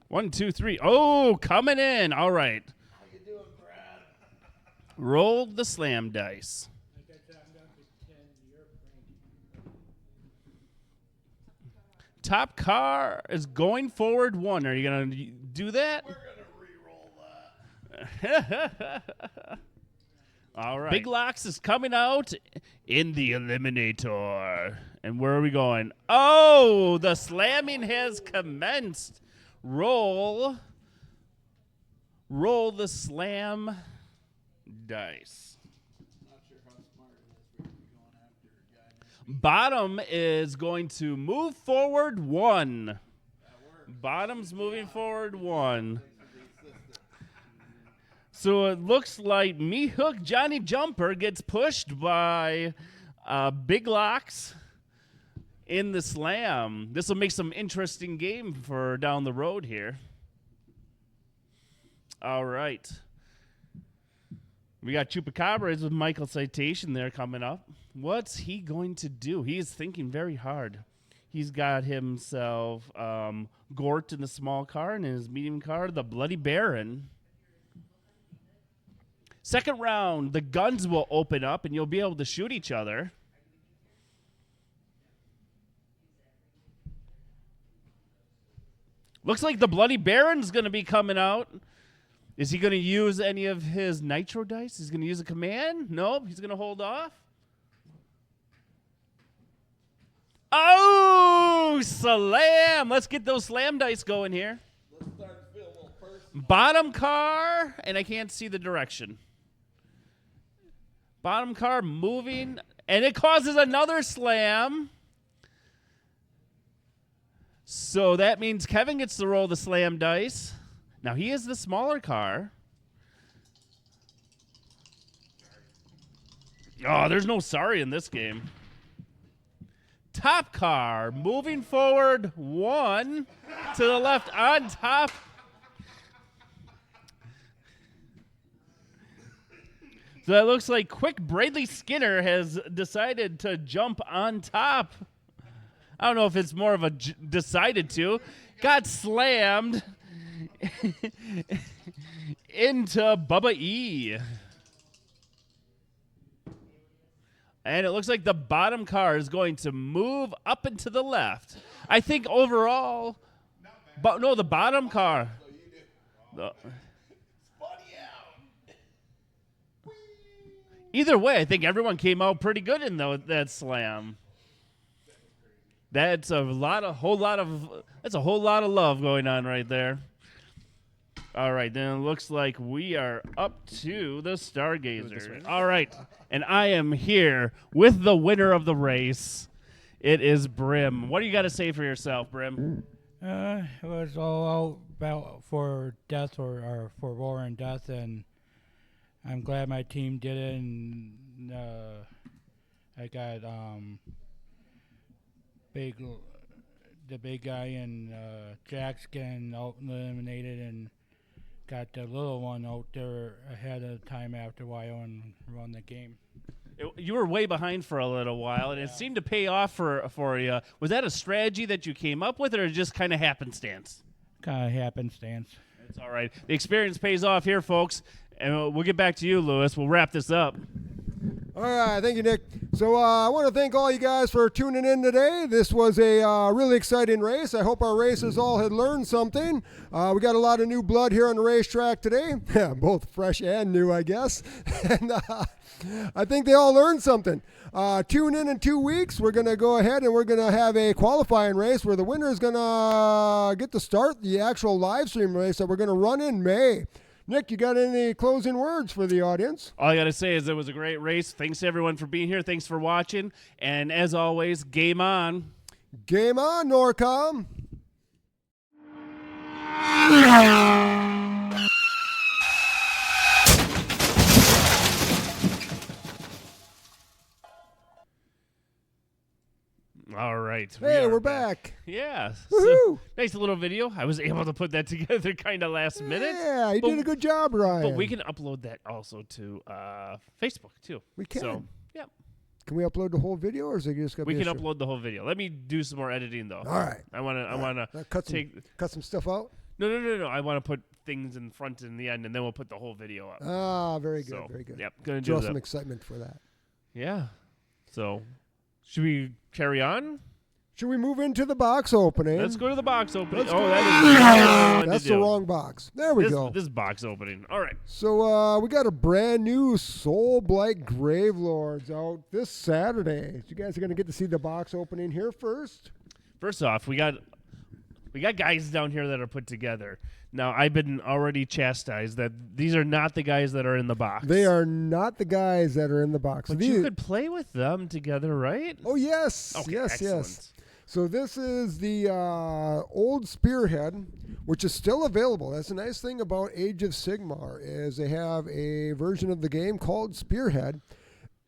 1, 2, 3. Oh, coming in. All right. How you doing, Brad? Roll the slam dice. Top car is going forward 1. Are you going to do that? We're going to re-roll that. All right. Big Locks is coming out in the Eliminator. And where are we going? Oh, the slamming has commenced. Roll the slam dice. Not sure how smart it is for you to be going after a guy. Bottom is going to move forward 1. That works. Bottom's moving forward 1. So it looks like Me Hook Johnny Jumper gets pushed by Big Locks in the slam. This will make some interesting game for down the road here. All right. We got Chupacabras with Michael Citation there coming up. What's he going to do? He is thinking very hard. He's got himself Gort in the small car and in his medium car, the Bloody Baron. Second round, the guns will open up and you'll be able to shoot each other. Looks like the Bloody Baron's going to be coming out. Is he going to use any of his nitro dice? He's going to use a command? Nope, he's going to hold off. Oh, slam. Let's get those slam dice going here. Let's start to feel a little personal. Bottom car, and I can't see the direction. Bottom car moving, and it causes another slam. So that means Kevin gets to roll the slam dice. Now he is the smaller car. Oh, there's no sorry in this game. Top car moving forward 1 to the left on top. So that looks like Quick Bradley Skinner has decided to jump on top. I don't know if it's more of a decided to. Got slammed into Bubba E. And it looks like the bottom car is going to move up and to the left. I think overall, but no, the bottom car. Either way, I think everyone came out pretty good in that slam. That's a whole lot of love going on right there. All right, then it looks like we are up to the Stargazer. All right, and I am here with the winner of the race. It is Brim. What do you got to say for yourself, Brim? It was all about for death or for war and death, and I'm glad my team did it. And I got the big guy and Jack's getting eliminated, and got the little one out there ahead of time after a while and run the game. You were way behind for a little while, and it seemed to pay off for you. Was that a strategy that you came up with, or just kind of happenstance? Kind of happenstance. It's all right. The experience pays off here, folks. And we'll get back to you, Lewis. We'll wrap this up. All right, thank you, Nick. So I want to thank all you guys for tuning in today. This was a really exciting race. I hope our racers all had learned something. We got a lot of new blood here on the racetrack today, both fresh and new, I guess. And I think they all learned something. Tune in 2 weeks. We're going to go ahead and we're going to have a qualifying race where the winner is going to get to start the actual live stream race that we're going to run in May. Nick, you got any closing words for the audience? All I got to say is it was a great race. Thanks to everyone for being here. Thanks for watching. And as always, game on. Game on, Nor Comm. All right. Hey, are we're back. Yeah. Woohoo! Nice little video. I was able to put that together kind of last minute. Yeah, you But- did a good job, Ryan. But we can upload that also to Facebook too. We can. So, yeah. Can we upload the whole video, or is it just gonna We be can a upload the whole video. Let me do some more editing though. All right. I wanna Cut take some stuff out. No. I want to put things in front and in the end, and then we'll put the whole video up. Ah, very good, So, very good. Yep, gonna Draw do some that. excitement for that. Yeah. So, should we carry on? Should we move into the box opening? Let's go to the box opening. Let's Oh, go. that is That's the wrong box. There we go. This box opening. All right. So we got a brand new Soul Blight Gravelords out this Saturday. So you guys are going to get to see the box opening here first. First off, we got guys down here that are put together. Now, I've been already chastised that these are not the guys that are in the box. They are not the guys that are in the box. But you could play with them together, right? Oh, yes. Okay, yes, excellent. yes. So this is the old Spearhead, which is still available. That's the nice thing about Age of Sigmar is they have a version of the game called Spearhead.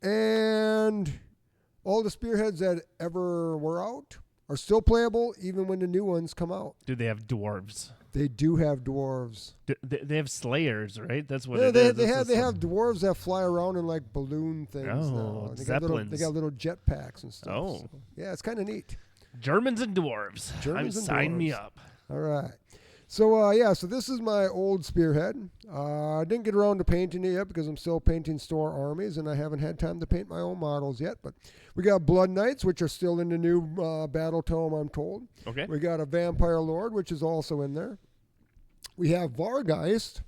And all the Spearheads that ever were out are still playable even when the new ones come out. Do they have dwarves? They do have dwarves. They have slayers, right? That's what Yeah, it they, is. they That's have the they have dwarves that fly around in like balloon things Oh, now. They zeppelins. got little jetpacks and stuff. Oh. So, yeah, it's kind of neat. Germans and dwarves. Germans and sign me dwarves. up. All right. So, so this is my old Spearhead. I didn't get around to painting it yet because I'm still painting store armies, and I haven't had time to paint my own models yet. But we got Blood Knights, which are still in the new Battle Tome, I'm told. Okay. We got a Vampire Lord, which is also in there. We have Vargeist,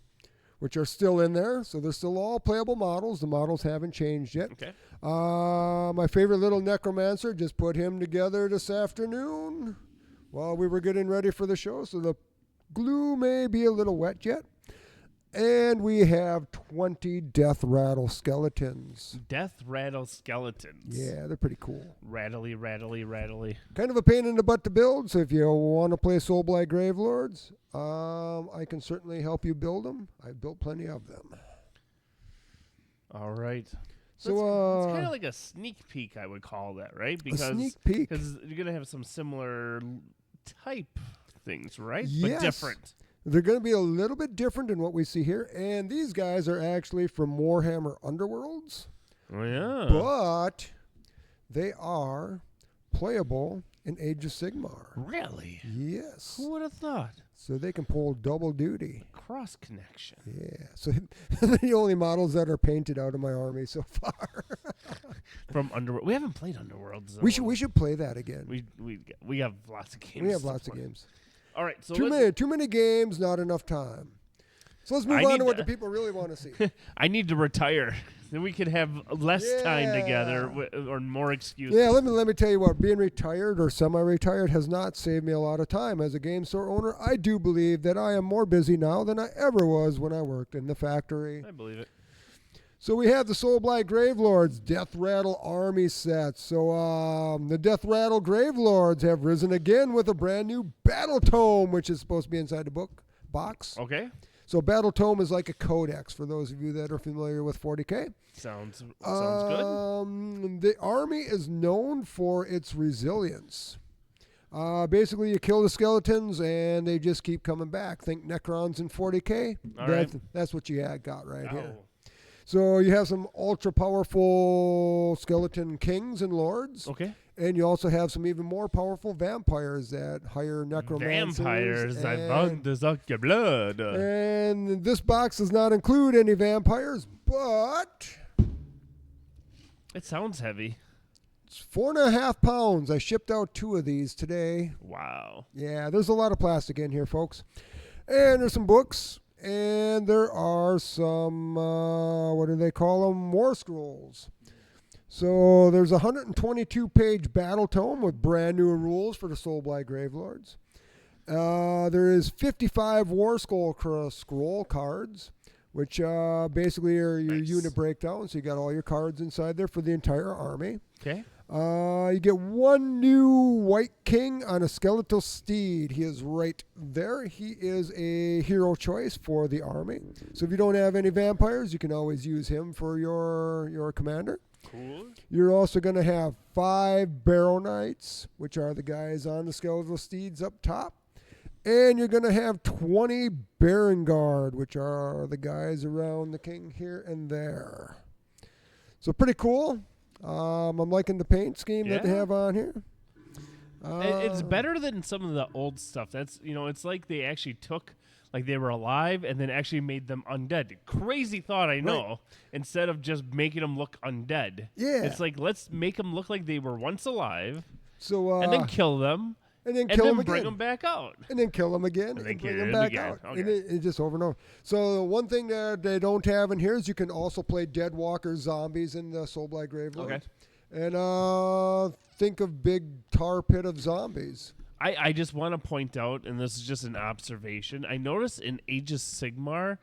which are still in there. So they're still all playable models. The models haven't changed yet. Okay. My favorite little Necromancer, just put him together this afternoon while we were getting ready for the show. So the glue may be a little wet yet. And we have 20 Death Rattle Skeletons. Death rattle skeletons. Yeah, they're pretty cool. Rattly, rattly, rattly. Kind of a pain in the butt to build, so if you want to play Soulblight Gravelords, I can certainly help you build them. I've built plenty of them. All right. So it's kind of like a sneak peek, I would call that, right? a sneak peek. Because you're going to have some similar type things, right? Yes. But different. They're going to be a little bit different than what we see here, and these guys are actually from Warhammer Underworlds, Oh, yeah. but they are playable in Age of Sigmar. Really? Yes. Who would have thought? So they can pull double duty. Cross connection. Yeah. So they're the only models that are painted out of my army so far. From Underworld. We haven't played Underworld. So we should play that again. We have lots of games. We have to lots of play. games. All right. So Too many games, not enough time. So let's move I on need to what to- the people really want to see. I need to retire. Then we could have less time together Yeah. or more excuses. Yeah, let me tell you what, being retired or semi-retired has not saved me a lot of time. As a game store owner, I do believe that I am more busy now than I ever was when I worked in the factory. I believe it. So we have the Soulblight Gravelords Death Rattle Army set. So the Death Rattle Gravelords have risen again with a brand new Battle Tome, which is supposed to be inside the box. Okay. So Battle Tome is like a codex for those of you that are familiar with 40K. Sounds good. The army is known for its resilience. Basically, you kill the skeletons and they just keep coming back. Think Necrons in 40K. All right. That's what you got right here. Oh. So you have some ultra powerful skeleton kings and lords. Okay. And you also have some even more powerful vampires that hire necromancers. Vampires, I and- want to suck your blood. And this box does not include any vampires, but It sounds heavy. it's 4.5 pounds. I shipped out 2 of these today. Wow. Yeah, there's a lot of plastic in here, folks. And there's some books. And there are some, what do they call them? War scrolls. So there's a 122-page battle tome with brand new rules for the Soulblight Gravelords. There is 55 War Scroll cards, which basically are your Nice. unit breakdown. So you got all your cards inside there for the entire army. Okay. You get 1 new White King on a skeletal steed. He is right there. He is a hero choice for the army. So if you don't have any vampires, you can always use him for your commander. Cool. You're also going to have 5 Barrow Knights, which are the guys on the skeletal steeds up top. And you're going to have 20 Baron Guard, which are the guys around the king here and there. So pretty cool. I'm liking the paint scheme that they Yeah. have on here. It's better than some of the old stuff. That's it's like they actually took like they were alive and then actually made them undead. Crazy thought, I know. Instead of just making them look undead. Yeah. It's like let's make them look like they were once alive So and then kill them and then and kill then them bring again. them back out. And then kill them again And then and bring kill them them back again. out. Okay. And it's just over and over. So the one thing that they don't have in here is you can also play Deadwalker zombies in the Soulblight Gravelords. Okay. And think of big tar pit of zombies. I just want to point out, and this is just an observation, I noticed in Age of Sigmar,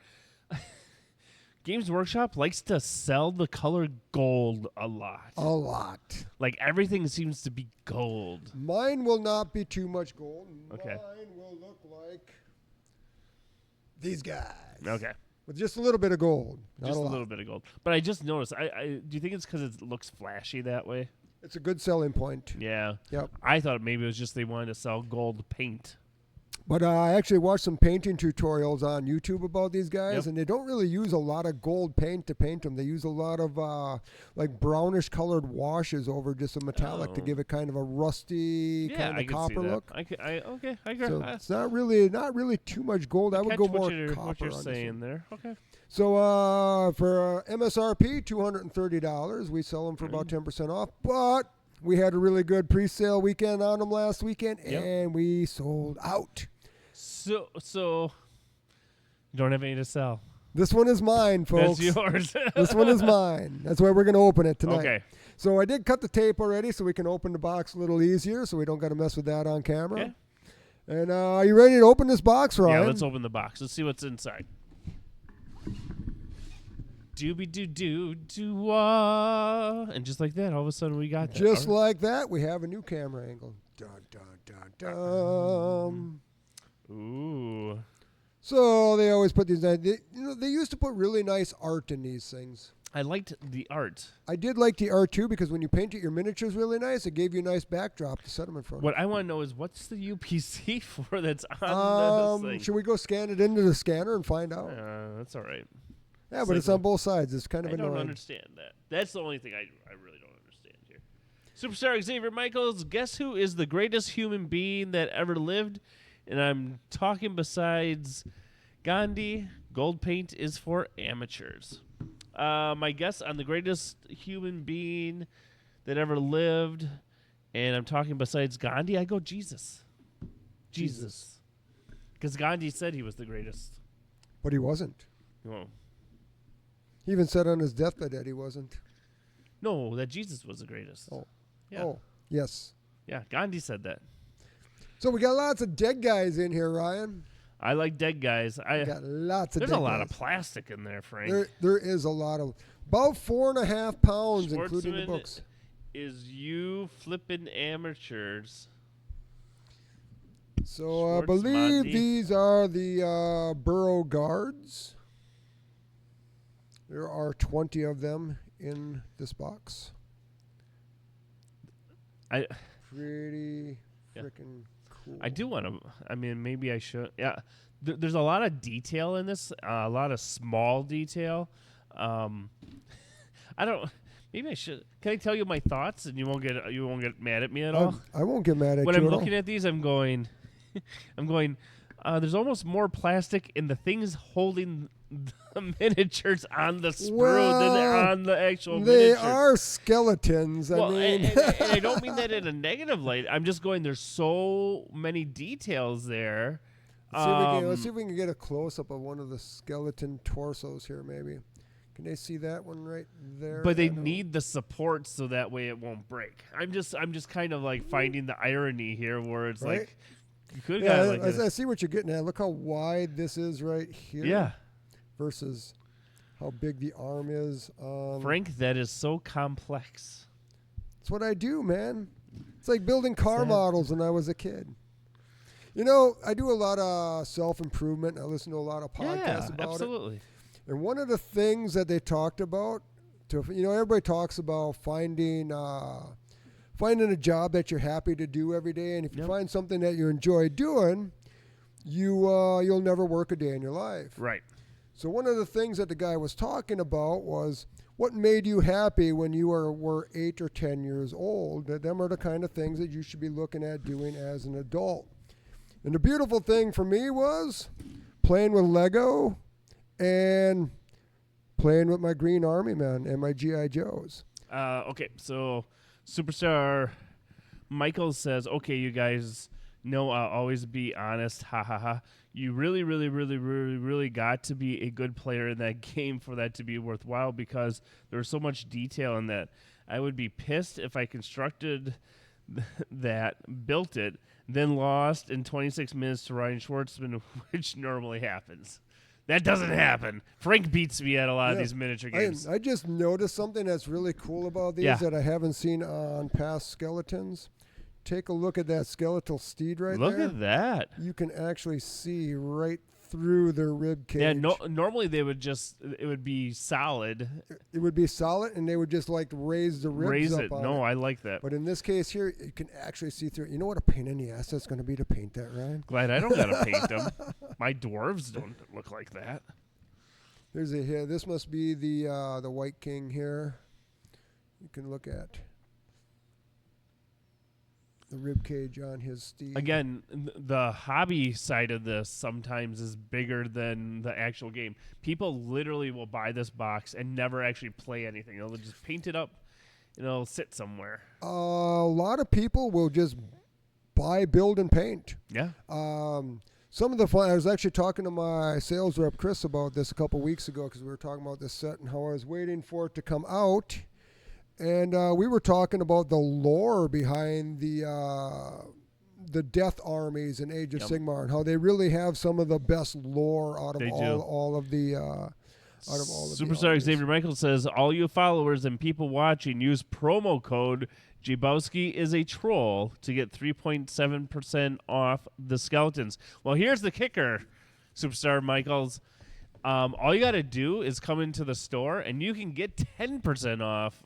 Games Workshop likes to sell the color gold a lot. A lot. Like everything seems to be gold. Mine will not be too much gold. Okay. Mine will look like these guys. Okay. With just a little bit of gold. Not Just a a lot. little bit of gold. But I just noticed, do you think it's because it looks flashy that way? It's a good selling point. Yeah. Yep. I thought maybe it was just they wanted to sell gold paint. But I actually watched some painting tutorials on YouTube about these guys, Yep. and they don't really use a lot of gold paint to paint them. They use a lot of like brownish colored washes over just a metallic to Oh. give it kind of a rusty Yeah, kind I of can see copper that. look. Okay, I agree. So it's not really too much gold. I would catch go what more you're, copper what you're on this saying one. there. Okay. So for MSRP, $230. We sell them for about 10% off, but we had a really good pre-sale weekend on them last weekend, Yep. and we sold out. So you don't have any to sell. This one is mine, folks. That's yours. This one is mine. That's why we're going to open it tonight. Okay. So I did cut the tape already so we can open the box a little easier so we don't got to mess with that on camera. Okay. And are you ready to open this box, Ryan? Yeah, let's open the box. Let's see what's inside. Dooby doo doo doo and just like that, all of a sudden we got that. Just All right. like that, we have a new camera angle. Dun, dun, dun, dun. Ooh. So they always put these. They used to put really nice art in these things. I liked the art. I did like the art too because when you painted your miniatures really nice, it gave you a nice backdrop to set them in front of. What I want to know is what's the UPC for that's on the thing? Should we go scan it into the scanner and find out? That's all right. Yeah, but it's on both sides. It's kind of I don't annoying. understand that. That's the only thing I really don't understand here. Superstar Xavier Michaels, guess who is the greatest human being that ever lived? And I'm talking besides Gandhi, gold paint is for amateurs. My guess on the greatest human being that ever lived, and I'm talking besides Gandhi, I go Jesus. Jesus. Because Gandhi said he was the greatest. But he wasn't. Well, He even said on his deathbed that he wasn't. no, that Jesus was the greatest. Oh. Yeah. Oh, yes. Yeah, Gandhi said that. So we got lots of dead guys in here, Ryan. I like dead guys. We got lots of There's dead a lot guys. of plastic in there, Frank. There is a lot of about 4.5 pounds, including the Schwartzman books. is you flipping amateurs. So I believe Schwartzmandy. these are the Burrow Guards. There are 20 of them in this box. I Pretty Yeah. freaking cool. I do want to. I mean, maybe I should. Yeah, there's a lot of detail in this. A lot of small detail. I don't. Maybe I should. Can I tell you my thoughts, and you won't get mad at me at all? I won't get mad at When you I'm at all. looking at these, I'm going. There's almost more plastic in the things holding the miniatures on the sprue than on the actual They miniature. are skeletons. I Well, mean, and I don't mean that in a negative light. I'm just going. There's so many details there. let's see if we can get a close up of one of the skeleton torsos here. Maybe can they see that one right there? But they I don't- need the support so that way it won't break. I'm just kind of like finding the irony here, where it's Right? like you could Yeah, have like I see what you're getting at. Look how wide this is right here. yeah, Versus how big the arm is. Frank, that is so complex. That's what I do, man. It's like building car Sad. models when I was a kid. You know, I do a lot of self-improvement. I listen to a lot of podcasts Yeah, about it. absolutely. And one of the things that they talked about everybody talks about finding a job that you're happy to do every day, and if you Yep. find something that you enjoy doing, you'll never work a day in your life. Right. So one of the things that the guy was talking about was what made you happy when you were 8 or 10 years old. That them are the kind of things that you should be looking at doing as an adult. And the beautiful thing for me was playing with Lego and playing with my Green Army men and my G.I. Joes. Okay, so Superstar Michael says, okay, you guys know I'll always be honest. Ha ha ha. You really, really, really, really, really got to be a good player in that game for that to be worthwhile because there's so much detail in that. I would be pissed if I constructed that, built it, then lost in 26 minutes to Ryan Schwartzman, which normally happens. That doesn't happen. Frank beats me at a lot of these miniature games. I just noticed something that's really cool about these that I haven't seen on past skeletons. Take a look at that skeletal steed right there. Look at that. You can actually see right through their rib cage. Yeah, normally it would be solid. It would be solid, and they would just like raise the ribs up on No, it. I like that. But in this case here, you can actually see through it. You know what a pain in the ass that's going to be to paint that, Ryan? Glad I don't got to paint them. My dwarves don't look like that. There's a here. This must be the White King here. You can look at the rib cage on his steed. Again, the hobby side of this sometimes is bigger than the actual game. People literally will buy this box and never actually play anything. They'll just paint it up and it'll sit somewhere. A lot of people will just buy, build, and paint. Yeah. Some of the fun, I was actually talking to my sales rep, Chris, about this a couple weeks ago because we were talking about this set and how I was waiting for it to come out. And we were talking about the lore behind the Death Armies in Age of Sigmar and how they really have some of the best lore out of all of the Superstar Xavier Michael says, all you followers and people watching use promo code Jabowski is a troll to get 3.7% off the skeletons. Well, here's the kicker, Superstar Michaels. All you got to do is come into the store and you can get 10% off.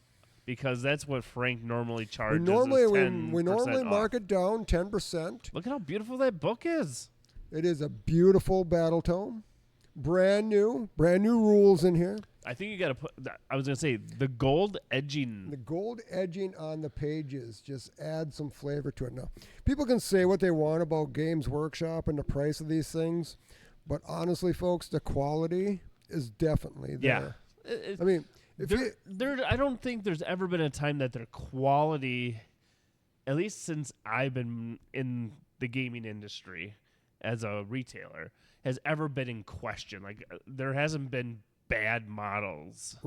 Because that's what Frank normally charges. We normally mark it down 10%. Look at how beautiful that book is. It is a beautiful battle tome, brand new rules in here. I think you got to put. I was gonna say the gold edging. The gold edging on the pages just adds some flavor to it. Now, people can say what they want about Games Workshop and the price of these things, but honestly, folks, the quality is definitely there. Yeah. I mean. I don't think there's ever been a time that their quality, at least since I've been in the gaming industry as a retailer, has ever been in question. Like there hasn't been bad models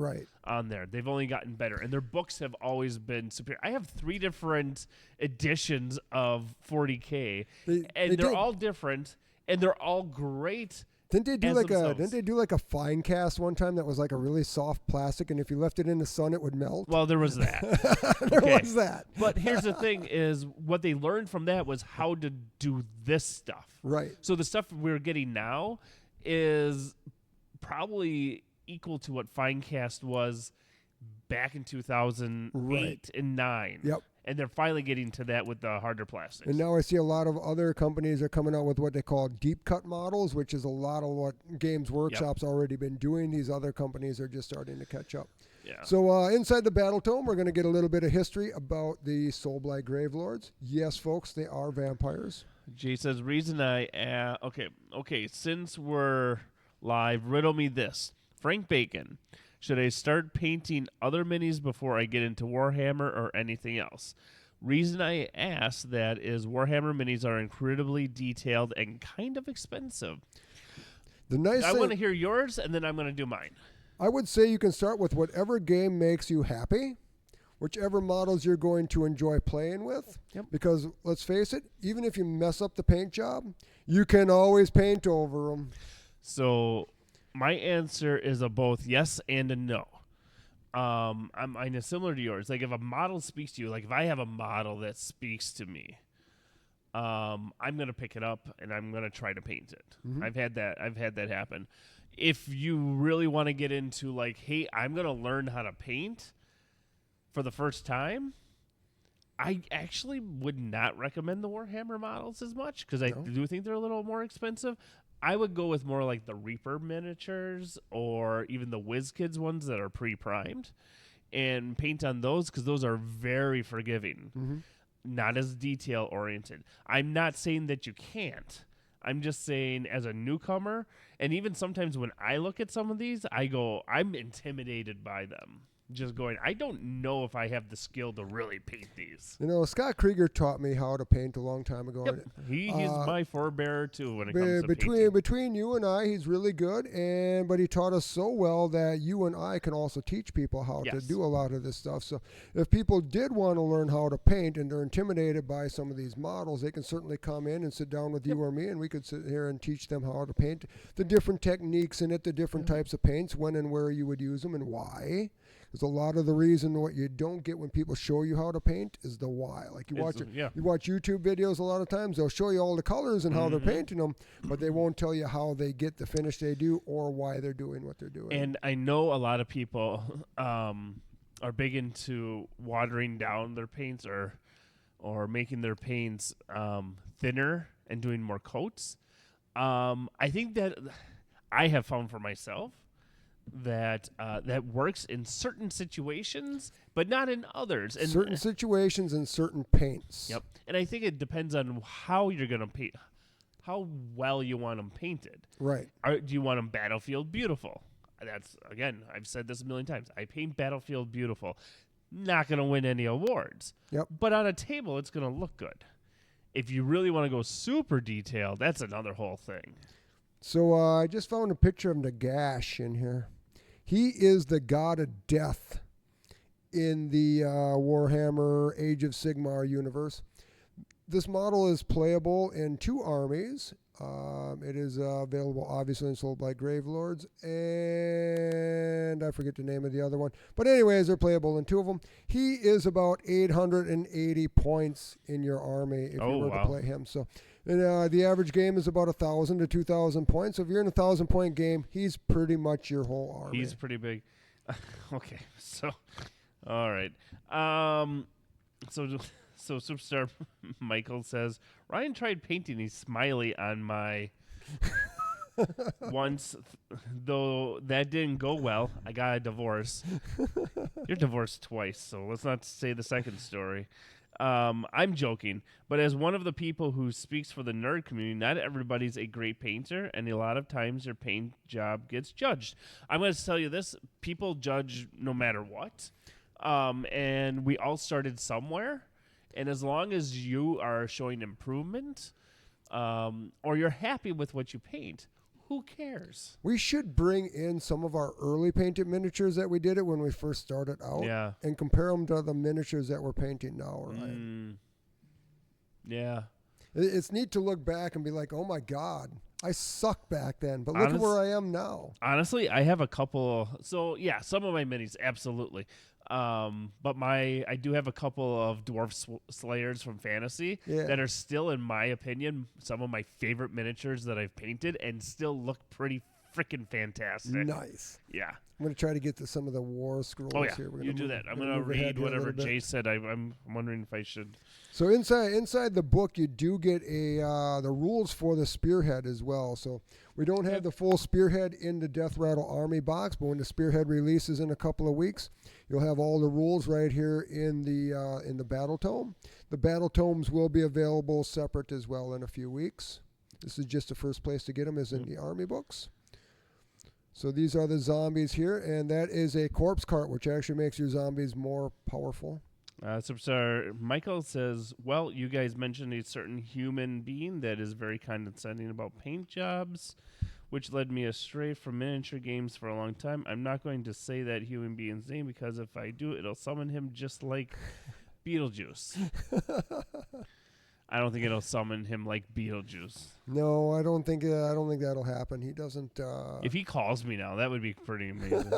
on there. They've only gotten better, and their books have always been superior. I have 3 different editions of 40K, and they're all different, and they're all great. Didn't they do like a fine cast one time that was like a really soft plastic, and if you left it in the sun, it would melt? Well, there was that. There was that. But here's the thing: is what they learned from that was how to do this stuff. Right. So the stuff we're getting now is probably equal to what Finecast was back in 2008 and 9. Yep. And they're finally getting to that with the harder plastics. And now I see a lot of other companies are coming out with what they call deep cut models, which is a lot of what Games Workshop's already been doing. These other companies are just starting to catch up. Yeah. So inside the Battle Tome, we're going to get a little bit of history about the Soulblight Gravelords. Yes, folks, they are vampires. Jay says, reason okay, since we're live, riddle me this. Frank Bacon. Should I start painting other minis before I get into Warhammer or anything else? Reason I ask that is Warhammer minis are incredibly detailed and kind of expensive. I want to hear yours, and then I'm going to do mine. I would say you can start with whatever game makes you happy, whichever models you're going to enjoy playing with. Yep. Because let's face it, even if you mess up the paint job, you can always paint over them. So my answer is a both yes and a no. Mine is similar to yours. Like if a model speaks to you, like if I have a model that speaks to me, I'm gonna pick it up and I'm gonna try to paint it. Mm-hmm. I've had that happen. if you really want to get into like, hey, I'm going to learn how to paint for the first time, I actually would not recommend the Warhammer models as much because I do think they're a little more expensive. I would go with more like the Reaper miniatures or even the WizKids ones that are pre-primed and paint on those because those are very forgiving, not as detail-oriented. I'm not saying that you can't. I'm just saying as a newcomer, and even sometimes when I look at some of these, I go, I'm intimidated by them. Just going, I don't know if I have the skill to really paint these. You know, Scott Krieger taught me how to paint a long time ago. Yep. He's my forebearer too when it comes to painting. Between you and I, he's really good, but he taught us so well that you and I can also teach people how to do a lot of this stuff. So if people did want to learn how to paint and they're intimidated by some of these models, they can certainly come in and sit down with you or me, and we could sit here and teach them how to paint, the different techniques in it, the different types of paints, when and where you would use them and why. Because a lot of the reason what you don't get when people show you how to paint is the why. Like you watch YouTube videos a lot of times, they'll show you all the colors and how they're painting them, but they won't tell you how they get the finish they do or why they're doing what they're doing. And I know a lot of people are big into watering down their paints or making their paints thinner and doing more coats. I think that I have found for myself that that works in certain situations, but not in others. And certain situations and certain paints. Yep. And I think it depends on how you're going to paint, how well you want them painted. Right. Do you want them Battlefield beautiful? That's, again, I've said this a million times. I paint Battlefield beautiful. Not going to win any awards. Yep. But on a table, it's going to look good. If you really want to go super detailed, that's another whole thing. So I just found a picture of Nagash in here. He is the god of death in the Warhammer Age of Sigmar universe. This model is playable in 2 armies. It is available, obviously, and sold by Gravelords. And I forget the name of the other one. But anyways, they're playable in 2 of them. He is about 880 points in your army if you were to play him. So and, the average game is about 1,000 to 2,000 points. So if you're in a 1,000-point game, he's pretty much your whole army. He's pretty big. Okay, so all right. So Superstar Michael says, Ryan tried painting a smiley on my once, though that didn't go well. I got a divorce. You're divorced twice, so let's not say the second story. I'm joking, but as one of the people who speaks for the nerd community, not everybody's a great painter, and a lot of times their paint job gets judged. I'm going to tell you this. People judge no matter what, and we all started somewhere. And as long as you are showing improvement or you're happy with what you paint, who cares? We should bring in some of our early painted miniatures that we did it when we first started out and compare them to the miniatures that we're painting now. Right? Yeah. It's neat to look back and be like, oh, my God, I sucked back then, but look at where I am now. Honestly, I have a couple. So, yeah, some of my minis, absolutely. But I do have a couple of dwarf slayers from Fantasy that are still, in my opinion, some of my favorite miniatures that I've painted and still look pretty freaking fantastic. Nice. Yeah. I'm going to try to get to some of the war scrolls here. You do that. I'm going to read whatever Jay said. I'm wondering if I should. So inside the book, you do get the rules for the spearhead as well. So we don't have the full spearhead in the Death Rattle Army box, but when the spearhead releases in a couple of weeks, you'll have all the rules right here in the battle tome. The battle tomes will be available separate as well in a few weeks. This is just the first place to get them is in the army books. So these are the zombies here, and that is a corpse cart, which actually makes your zombies more powerful. Superstar Michael says, well, you guys mentioned a certain human being that is very condescending about paint jobs, which led me astray from miniature games for a long time. I'm not going to say that human being's name because if I do, it'll summon him just like Beetlejuice. I don't think it'll summon him like Beetlejuice. No, I don't think that'll happen. He doesn't. If he calls me now, that would be pretty amazing.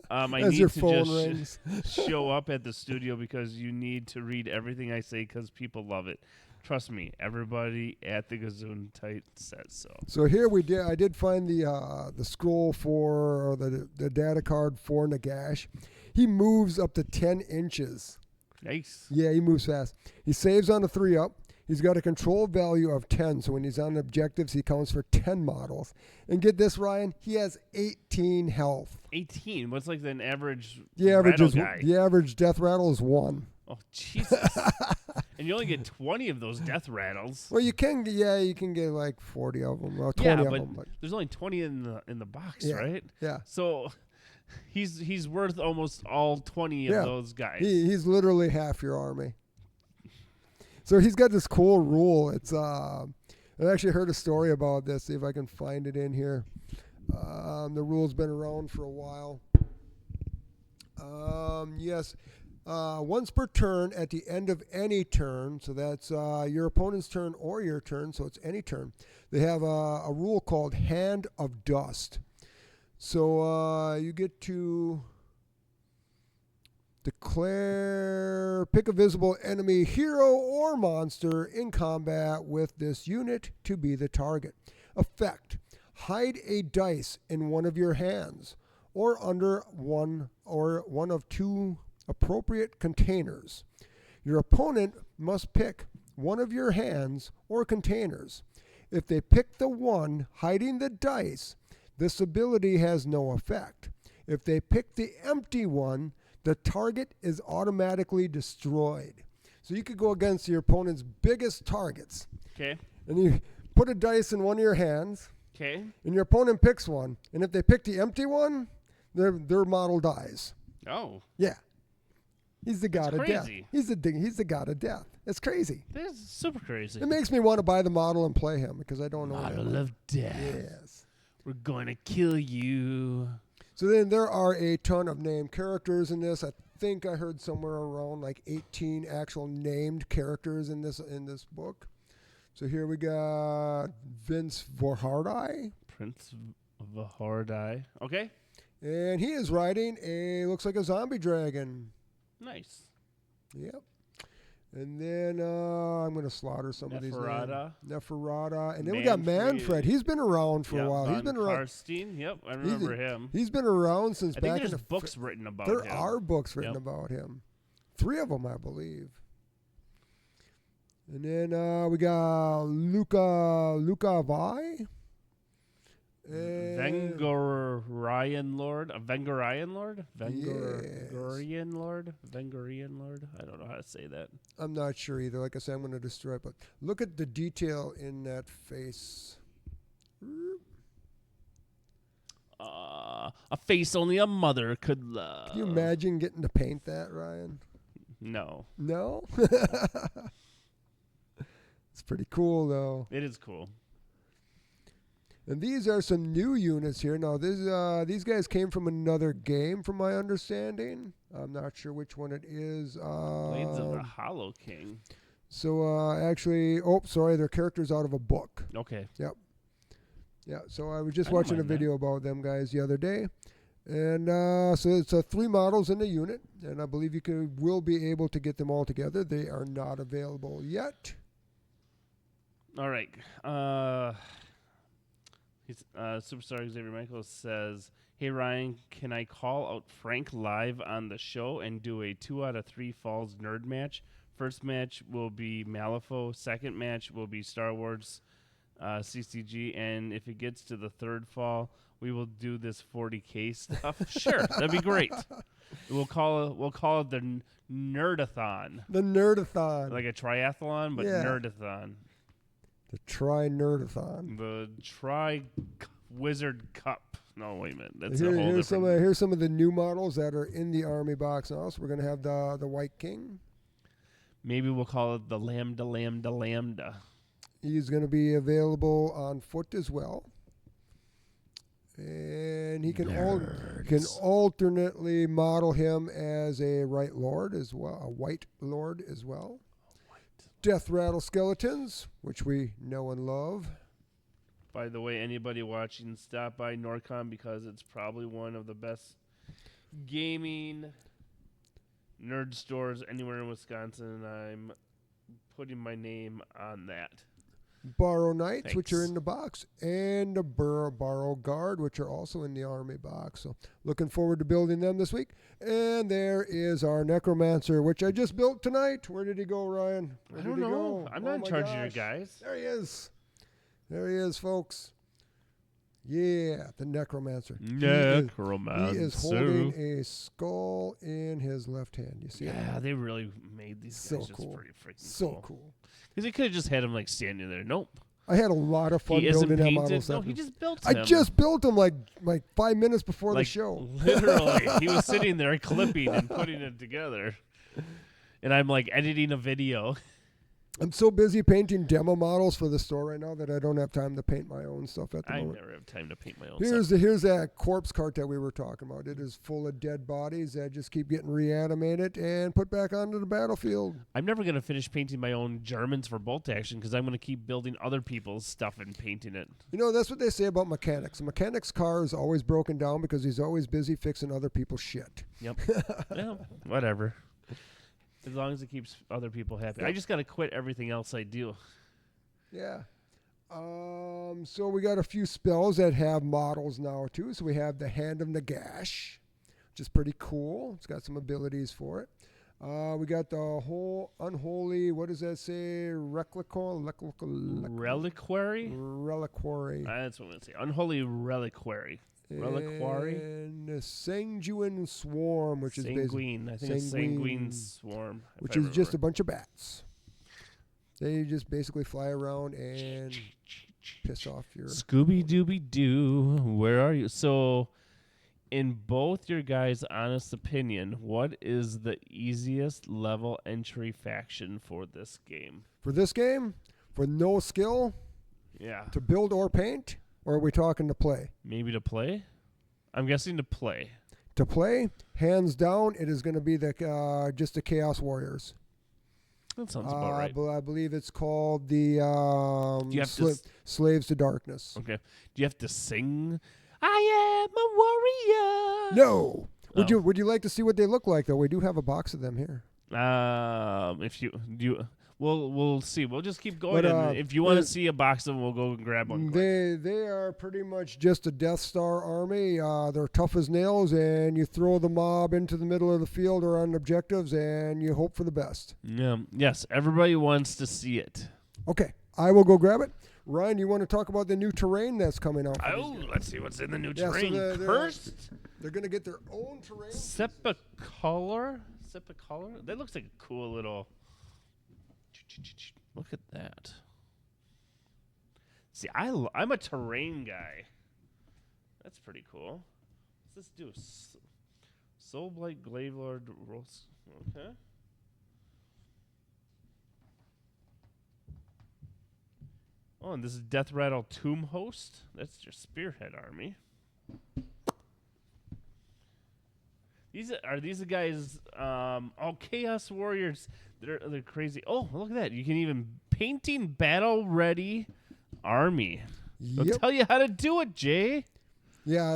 I As need your to phone just rings. show up at the studio because you need to read everything I say because people love it. Trust me, everybody at the Gazoon Tight says so. So here I did find the scroll for or the data card for Nagash. He moves up to 10 inches. Nice. Yeah, he moves fast. He saves on a 3-up. He's got a control value of 10, so when he's on objectives, he counts for 10 models. And get this, Ryan, he has 18 health. 18. What's like an average The average rattle is guy? the average death rattle is 1. Oh, Jesus. And you only get 20 of those death rattles. Well, you can get like 40 of them, or 20 Yeah, of but them. But there's only 20 in the box, Yeah. right? yeah, So he's worth almost all 20 Yeah. of those guys. he's literally half your army. So he's got this cool rule. It's I actually heard a story about this. See if I can find it in here. The rule's been around for a while. Yes. Once per turn at the end of any turn, so that's your opponent's turn or your turn, so it's any turn, they have a rule called Hand of Dust. So you get to pick a visible enemy hero or monster in combat with this unit to be the target. Effect: hide a dice in one of your hands or under one of two appropriate containers. Your opponent must pick one of your hands or containers. If they pick the one hiding the dice, this ability has no effect. If they pick the empty one, the target is automatically destroyed. So you could go against your opponent's biggest targets, Okay. and you put a dice in one of your hands, Okay. and your opponent picks one, and if they pick the empty one, their model dies. Oh, Yeah. He's the god of death. crazy. He's the god of death. It's crazy. that's super crazy. It makes me want to buy the model and play him because I don't know. what Model of death. Yes. We're going to kill you. So then there are a ton of named characters in this. I think I heard somewhere around like 18 actual named characters in this book. So here we got Vince Vorhardai, Prince Vahardai. Okay. and he is riding looks like a zombie dragon. Nice. Yep. And then I'm going to slaughter some of these names. Neferata. And then we got Manfred. He's been around for a while. He's been around. Karstein. Yep, I remember him. He's been around since I back think in there's the books written about There him. are books written Yep. about him. 3 of them, I believe. And then we got Luca Vi. Vengorian Lord? A Vengorian Lord? Yes. Vengorian Lord? Vengorian Lord? I don't know how to say that. I'm not sure either. Like I said, I'm going to destroy it. But look at the detail in that face. A face only a mother could love. Can you imagine getting to paint that, Ryan? No. No? It's pretty cool, though. It is cool. And these are some new units here. Now, these guys came from another game, from my understanding. I'm not sure which one it is. Blades of the Hollow King. So, actually, they're characters out of a book. Okay. Yep. Yeah, so I was just I don't watching a mind that. video about them guys the other day. And so it's 3 models in the unit, and I believe you will be able to get them all together. They are not available yet. All right. Superstar Xavier Michaels says, "Hey Ryan, can I call out Frank live on the show and do a 2 out of 3 falls nerd match? First match will be Malifaux. Second match will be Star Wars CCG. And if it gets to the third fall, we will do this 40K stuff. Sure, that'd be great. We'll call it the Nerdathon, The Nerdathon. like a triathlon, but Yeah. Nerdathon." The Tri-Nerdathon. The Wizard Cup. No, wait a minute. That's a whole Here's different. some of the new models that are in the Army box now. So we're going to have the White King. Maybe we'll call it the Lambda. He's going to be available on foot as well. And he can alternately model him as a White Lord as well. Death Rattle Skeletons, which we know and love. By the way, anybody watching, stop by Nor Comm because it's probably one of the best gaming nerd stores anywhere in Wisconsin. I'm putting my name on that. Borrow Knights, which are Thanks. in the box, and the Borrow Guard, which are also in the Army box. So looking forward to building them this week. And there is our Necromancer, which I just built tonight. Where did he go, Ryan? Where I did don't he know. go? I'm Oh not in my charge of your gosh. guys. There he is. There he is, folks. Yeah, the Necromancer. He is holding a skull in his left hand. You see it? Yeah, they really made these So guys just cool. pretty freaking So cool. Because they could have just had him like standing there. Nope. I had a lot of fun He isn't building that painted. model No, set. he just built I him. just built him like 5 minutes before the like, show. Literally. He was sitting there clipping and putting it together. And I'm like editing a video. I'm so busy painting demo models for the store right now that I don't have time to paint my own stuff at the I moment. never have time to paint my own Here's stuff. here's that corpse cart that we were talking about. It is full of dead bodies that just keep getting reanimated and put back onto the battlefield. I'm never going to finish painting my own Germans for bolt action because I'm going to keep building other people's stuff and painting it. You know, that's what they say about mechanics. A mechanic's car is always broken down because he's always busy fixing other people's shit. Yep. Well, whatever. As long as it keeps other people happy. I just got to quit everything else I do. Yeah. So we got a few spells that have models now too. So we have the Hand of Nagash, which is pretty cool. It's got some abilities for it. We got the whole unholy. What does that say? Reliquary? Reliquary. That's what I'm going to say. Unholy reliquary. Reliquary? And the Sanguine Swarm, which is basically Sanguine. I think it's Sanguine Swarm. which is just a bunch of bats. They just basically fly around and piss off your. Scooby Dooby Doo. Where are you? So, in both your guys' honest opinion, what is the easiest level entry faction for this game? For this game, for no skill Yeah. to build or paint, or are we talking to play? Maybe to play? I'm guessing to play. To play, hands down, it is going to be the just the Chaos Warriors. That sounds about right. I believe it's called the you have to Slaves to Darkness. Okay. Do you have to sing? I am a warrior. No. Would you like to see what they look like though? We do have a box of them here. If you do, we'll see. We'll just keep going. But, And if you want to see a box of them, we'll go and grab one. They are pretty much just a Death Star army. They're tough as nails, and you throw the mob into the middle of the field or on objectives, and you hope for the best. Yeah. Yes. Everybody wants to see it. Okay, I will go grab it. Ryan, you want to talk about the new terrain that's coming out? for Oh, these guys? let's see what's in the new Yeah, so terrain. Cursed They're going to get their own terrain. Sepulchre. That looks like a cool little. Look at that. See, I'm a terrain guy. That's pretty cool. What's this do? Soulblight Glavelord rolls. Okay. Oh, and this is Death Rattle Tomb Host. That's your Spearhead army. These the guys? Chaos Warriors. They're crazy. Oh, look at that! You can even painting battle ready army. They'll Yep. tell you how to do it, Jay. Yeah,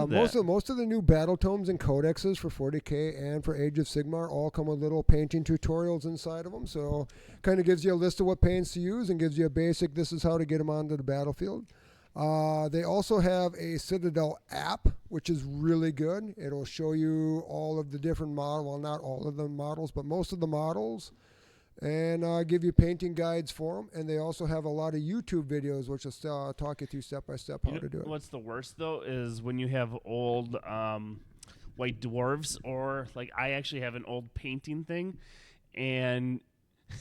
Look at most of the new battle tomes and codexes for 40K and for Age of Sigmar all come with little painting tutorials inside of them. So kind of gives you a list of what paints to use and gives you a basic, this is how to get them onto the battlefield. They also have a Citadel app, which is really good. It'll show you all of the different models, well, not all of the models, but most of the models, and give you painting guides for them. And they also have a lot of YouTube videos, which will talk you through step by step how to do it. What's the worst though is when you have old white dwarves, or like I actually have an old painting thing, and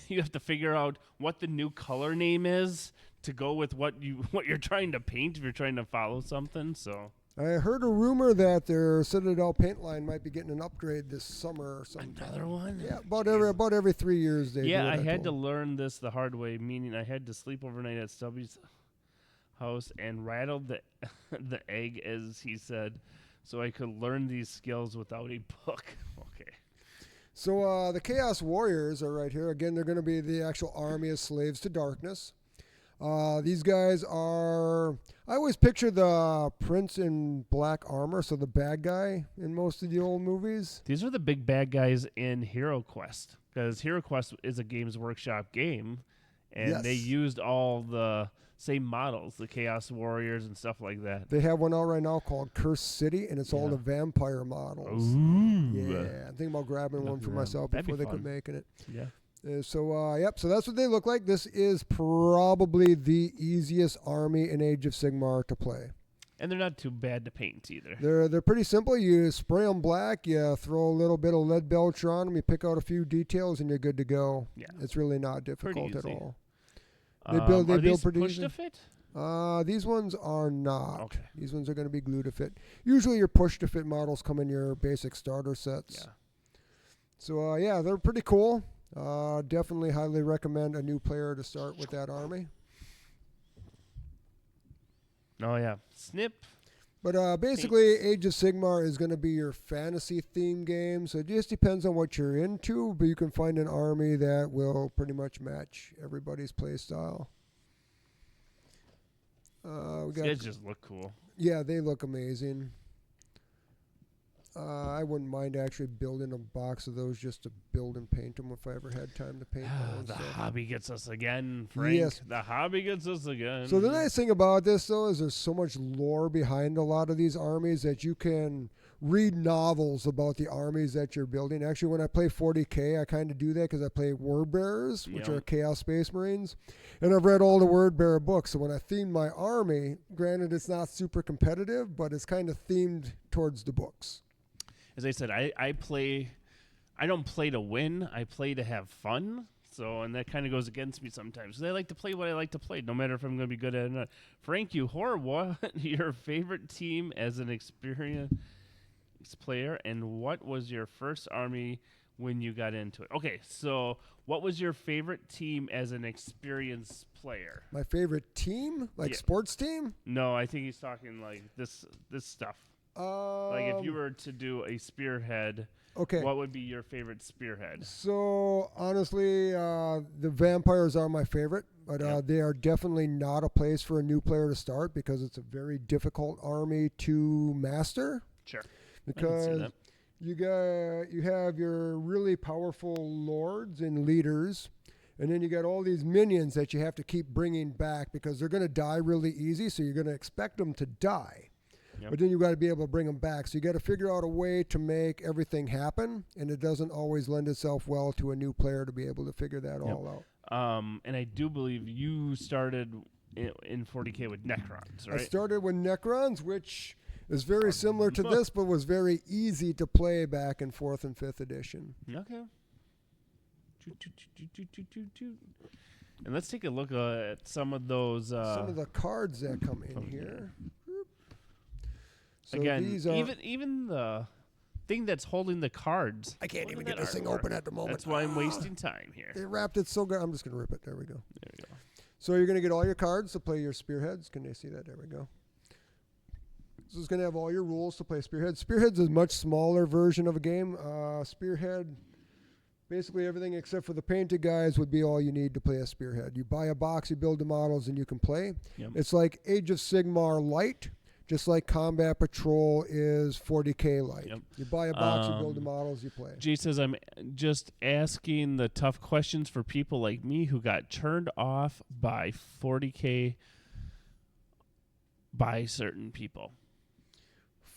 you have to figure out what the new color name is to go with what you're trying to paint if you're trying to follow something. So I heard a rumor that their Citadel paint line might be getting an upgrade this summer or something. another one. Yeah, about every 3 years they do Yeah, it, I had to told. learn this the hard way, meaning I had to sleep overnight at Stubby's house and rattled the the egg, as he said, so I could learn these skills without a book. Okay. So the Chaos Warriors are right here. Again, they're going to be the actual army of Slaves to Darkness. These guys are. I always picture the prince in black armor, so the bad guy in most of the old movies. These are the big bad guys in Hero Quest, because Hero Quest is a Games Workshop game, and they Yes. used all the same models, the Chaos Warriors and stuff like that. They have one out right now called Cursed City, and it's all Yeah. the vampire models. Ooh. Yeah, I'm thinking about grabbing one for Yeah, myself that'd be before they quit fun. making it. Yeah. Yep. So that's what they look like. This is probably the easiest army in Age of Sigmar to play. And they're not too bad to paint either. They're pretty simple. You spray them black. You throw a little bit of lead belcher on them. You pick out a few details, and you're good to go. Yeah. It's really not difficult at easy. all. They build are pretty these push easy. to fit? These ones are not. Okay. These ones are going to be glue to fit. Usually your push to fit models come in your basic starter sets. Yeah. So they're pretty cool. Definitely highly recommend a new player to start with that army. Oh yeah. Snip. But basically, Age of Sigmar is going to be your fantasy theme game. So it just depends on what you're into, but you can find an army that will pretty much match everybody's play style. We These got, guys just look cool. yeah, they look amazing. I wouldn't mind actually building a box of those just to build and paint them if I ever had time to paint my own The stuff. hobby gets us again, Frank. Yes. The hobby gets us again. So the nice thing about this, though, is there's so much lore behind a lot of these armies that you can read novels about the armies that you're building. Actually, when I play 40K, I kind of do that because I play Word Bearers, which Yep. are Chaos Space Marines. And I've read all the Word Bearer books. So when I theme my army, granted it's not super competitive, but it's kind of themed towards the books. As I said, I play. I don't play to win. I play to have fun. So, and that kind of goes against me sometimes. 'Cause I like to play what I like to play, no matter if I'm going to be good at it or not. Frank, you whore, what your favorite team as an experienced player, and what was your first army when you got into it? Okay, so what was your favorite team as an experienced player? My favorite team, like Yeah. sports team? No, I think he's talking like this stuff. Like if you were to do a spearhead, okay. what would be your favorite spearhead? So honestly, the vampires are my favorite, but Yep. they are definitely not a place for a new player to start because it's a very difficult army to master. Sure. Because that. you have your really powerful lords and leaders, and then you got all these minions that you have to keep bringing back because they're going to die really easy. So you're going to expect them to die. Yep. But then you got to be able to bring them back. So you got to figure out a way to make everything happen, and it doesn't always lend itself well to a new player to be able to figure that all out. And I do believe you started in 40K with Necrons, I right? started with Necrons, which is very similar to this, but was very easy to play back in 4th and 5th edition. Okay. Choo. And let's take a look at some of those. Some of the cards that come in here. So Again, these are, even the thing that's holding the cards. I can't Look even at get that this thing artwork. open at the moment. That's why I'm wasting time here. They wrapped it so good. I'm just going to rip it. There we go. There we go. So you're going to get all your cards to play your spearheads. Can they see that? There we go. This is going to have all your rules to play spearheads. Spearheads is a much smaller version of a game. Spearhead, basically everything except for the painted guys would be all you need to play a spearhead. You buy a box, you build the models, and you can play. Yep. It's like Age of Sigmar Light, just like Combat Patrol is 40K Light. Yep. You buy a box, you build the models, you play. Jay says, I'm just asking the tough questions for people like me who got turned off by 40K by certain people.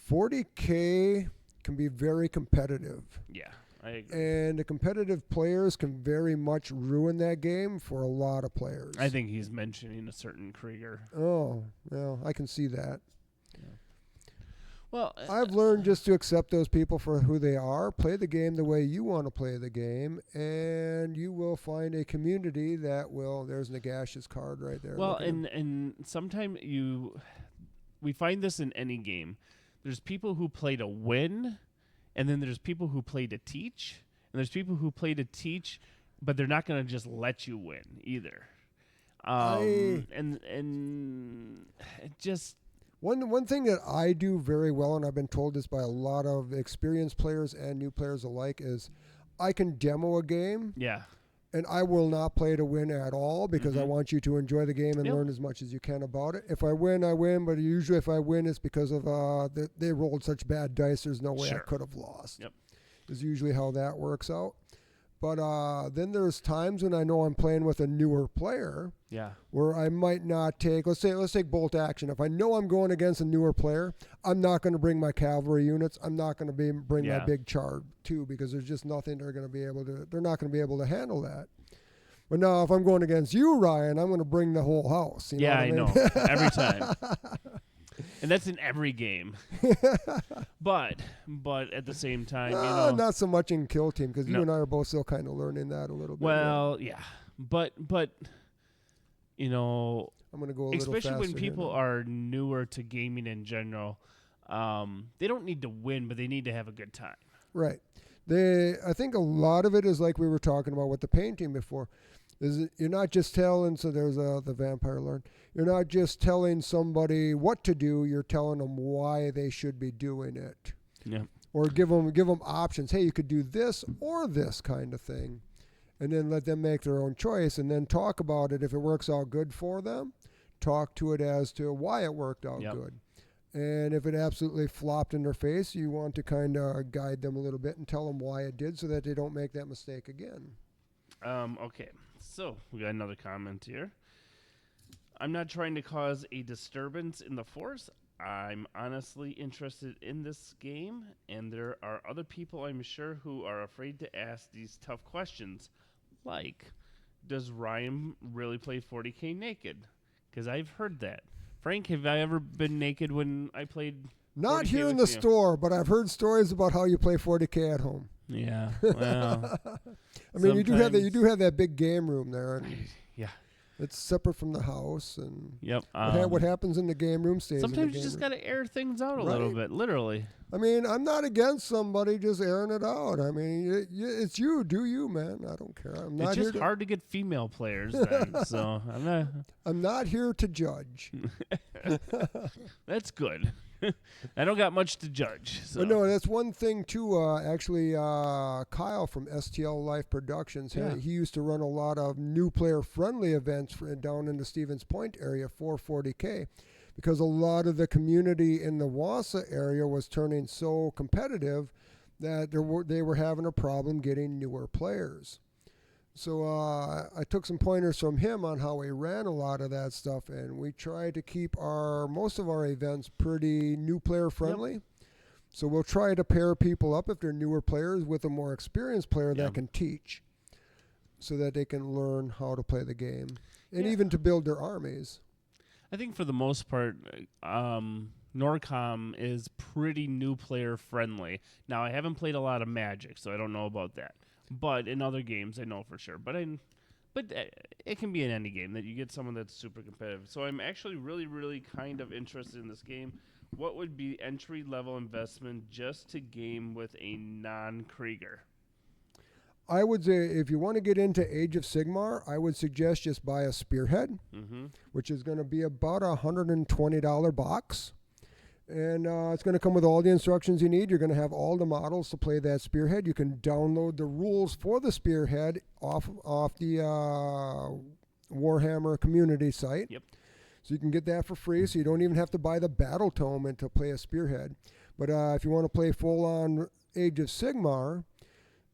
40K can be very competitive. Yeah, I agree. And the competitive players can very much ruin that game for a lot of players. I think he's mentioning a certain Krieger. Oh, well, I can see that. Well, I've learned just to accept those people for who they are, play the game the way you want to play the game, and you will find a community that will, there's Nagash's card right there. well, Look at him. and sometimes we find this in any game. There's people who play to win, and then there's people who play to teach, and there's people who play to teach, but they're not going to just let you win either. And it just. One thing that I do very well, and I've been told this by a lot of experienced players and new players alike, is I can demo a game, Yeah. And I will not play to win at all because I want you to enjoy the game and Yep. learn as much as you can about it. If I win, I win. But usually if I win, it's because of they rolled such bad dice. There's no way I Sure. could have lost. Yep. Is usually how that works out. But then there's times when I know I'm playing with a newer player Yeah. where I might not take, let's take bolt action. If I know I'm going against a newer player, I'm not going to bring my cavalry units. I'm not going to bring my Yeah. big charge too, because there's just nothing they're not going to be able to handle that. But now if I'm going against you, Ryan, I'm going to bring the whole house. You Yeah, I know know. what I mean? Every time. And that's in every game. but at the same time, Not so much in Kill Team, because No. you and I are both still kind of learning that a little bit. well, yeah. But I'm going to go a little especially faster when here people now. are newer to gaming in general, they don't need to win, but they need to have a good time. Right. I think a lot of it is like we were talking about with the painting before. You're not just telling, so there's the vampire learn. You're not just telling somebody what to do. You're telling them why they should be doing it, Yeah. or give them options. Hey, you could do this or this kind of thing, and then let them make their own choice, and then talk about it. If it works out good for them, talk to it as to why it worked out Yep. good. And if it absolutely flopped in their face, you want to kind of guide them a little bit and tell them why it did so that they don't make that mistake again. Okay. So we got another comment here. I'm not trying to cause a disturbance in the force. I'm honestly interested in this game, and there are other people I'm sure who are afraid to ask these tough questions, like, does Ryan really play 40K naked? Because I've heard that. Frank, have I ever been naked when I played? Not 40K here in with the you? store, but I've heard stories about how you play 40K at home. Yeah. Well, I mean, you do have sometimes- that big game room there, and yeah. it's separate from the house. And Yep. what happens in the game room stays in the Sometimes game you just room. got to air things out a little Right. bit, literally. I mean, I'm not against somebody just airing it out. I mean, it's you. Do you, man? I don't care. I'm not It's here just to, hard to get female players then, so I'm not. I'm not here to judge. That's good. I don't got much to judge. So. But no, that's one thing too. Actually, Kyle from STL Life Productions, Yeah. he used to run a lot of new player friendly events down in the Stevens Point area for 40K, because a lot of the community in the Wausau area was turning so competitive that they were having a problem getting newer players. So I took some pointers from him on how he ran a lot of that stuff, and we tried to keep most of our events pretty new player friendly. So we'll try to pair people up if they're newer players with a more experienced player Yeah. that can teach, so that they can learn how to play the game and Yeah. even to build their armies. I think for the most part, NorCom is pretty new player friendly. Now, I haven't played a lot of Magic, so I don't know about that. But in other games, I know for sure. But it can be in any game that you get someone that's super competitive. So I'm actually really, really kind of interested in this game. What would be entry-level investment just to game with a non-Krieger? I would say if you want to get into Age of Sigmar, I would suggest just buy a Spearhead, Mm-hmm. which is going to be about a $120 box. And it's going to come with all the instructions you need. You're going to have all the models to play that Spearhead. You can download the rules for the Spearhead off the Warhammer community site. Yep. So you can get that for free, so you don't even have to buy the Battle Tome and to play a Spearhead. But if you want to play full-on Age of Sigmar,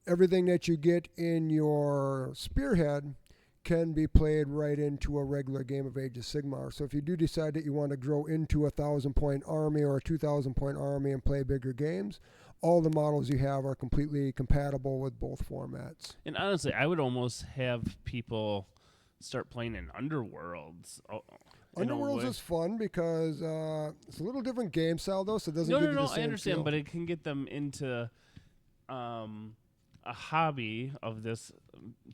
everything that you get in your Spearhead can be played right into a regular game of Age of Sigmar. So if you do decide that you want to grow into a 1,000-point army or a 2,000-point army and play bigger games, all the models you have are completely compatible with both formats. And honestly, I would almost have people start playing in Underworlds. in a Underworlds way. is fun because it's a little different game style, though, so it doesn't No, give no, you no. the same I understand, feel. but it can get them into a hobby of this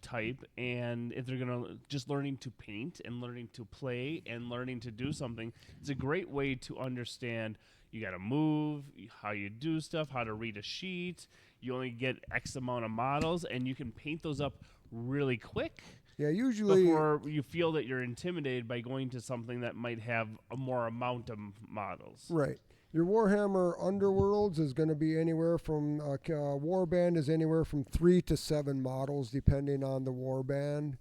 type, and if they're gonna just learning to paint and learning to play and learning to do something, it's a great way to understand. You got to move, how you do stuff, how to read a sheet. You only get X amount of models, and you can paint those up really quick Yeah, usually before you feel that you're intimidated by going to something that might have a more amount of models. right. Your Warhammer Underworlds is going to be anywhere from Warband is anywhere from 3 to 7 models depending on the warband.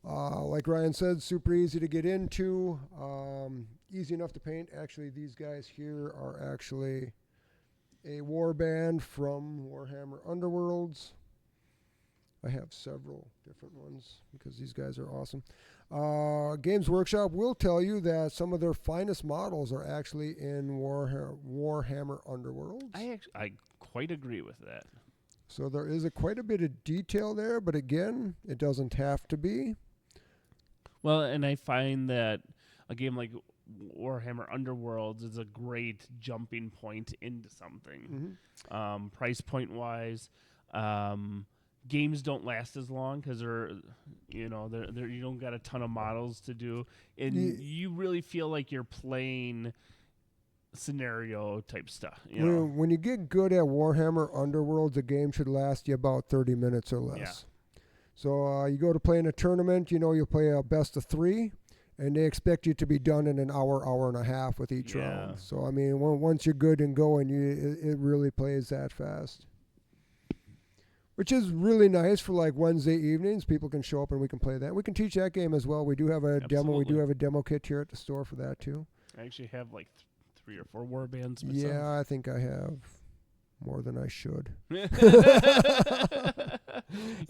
Like Ryan said, super easy to get into, easy enough to paint. Actually, these guys here are actually a warband from Warhammer Underworlds. I have several different ones because these guys are awesome. Games Workshop will tell you that some of their finest models are actually in Warhammer Underworlds. I quite agree with that. So there is quite a bit of detail there, but again, it doesn't have to be. Well, and I find that a game like Warhammer Underworlds is a great jumping point into something. Price point wise, games don't last as long because they're you don't got a ton of models to do, and you really feel like you're playing scenario type stuff. When you get good at Warhammer Underworld, the game should last you about 30 minutes or less. Yeah. So you go to play in a tournament, you'll play a best of 3, and they expect you to be done in an hour and a half with each round. So, I mean, once you're good and going, it really plays that fast. Which is really nice for like Wednesday evenings. People can show up and we can play that. We can teach that game as well. We do have a demo. We do have a demo kit here at the store for that too. I actually have like 3 or 4 war bands myself. Yeah, I think I have more than I should.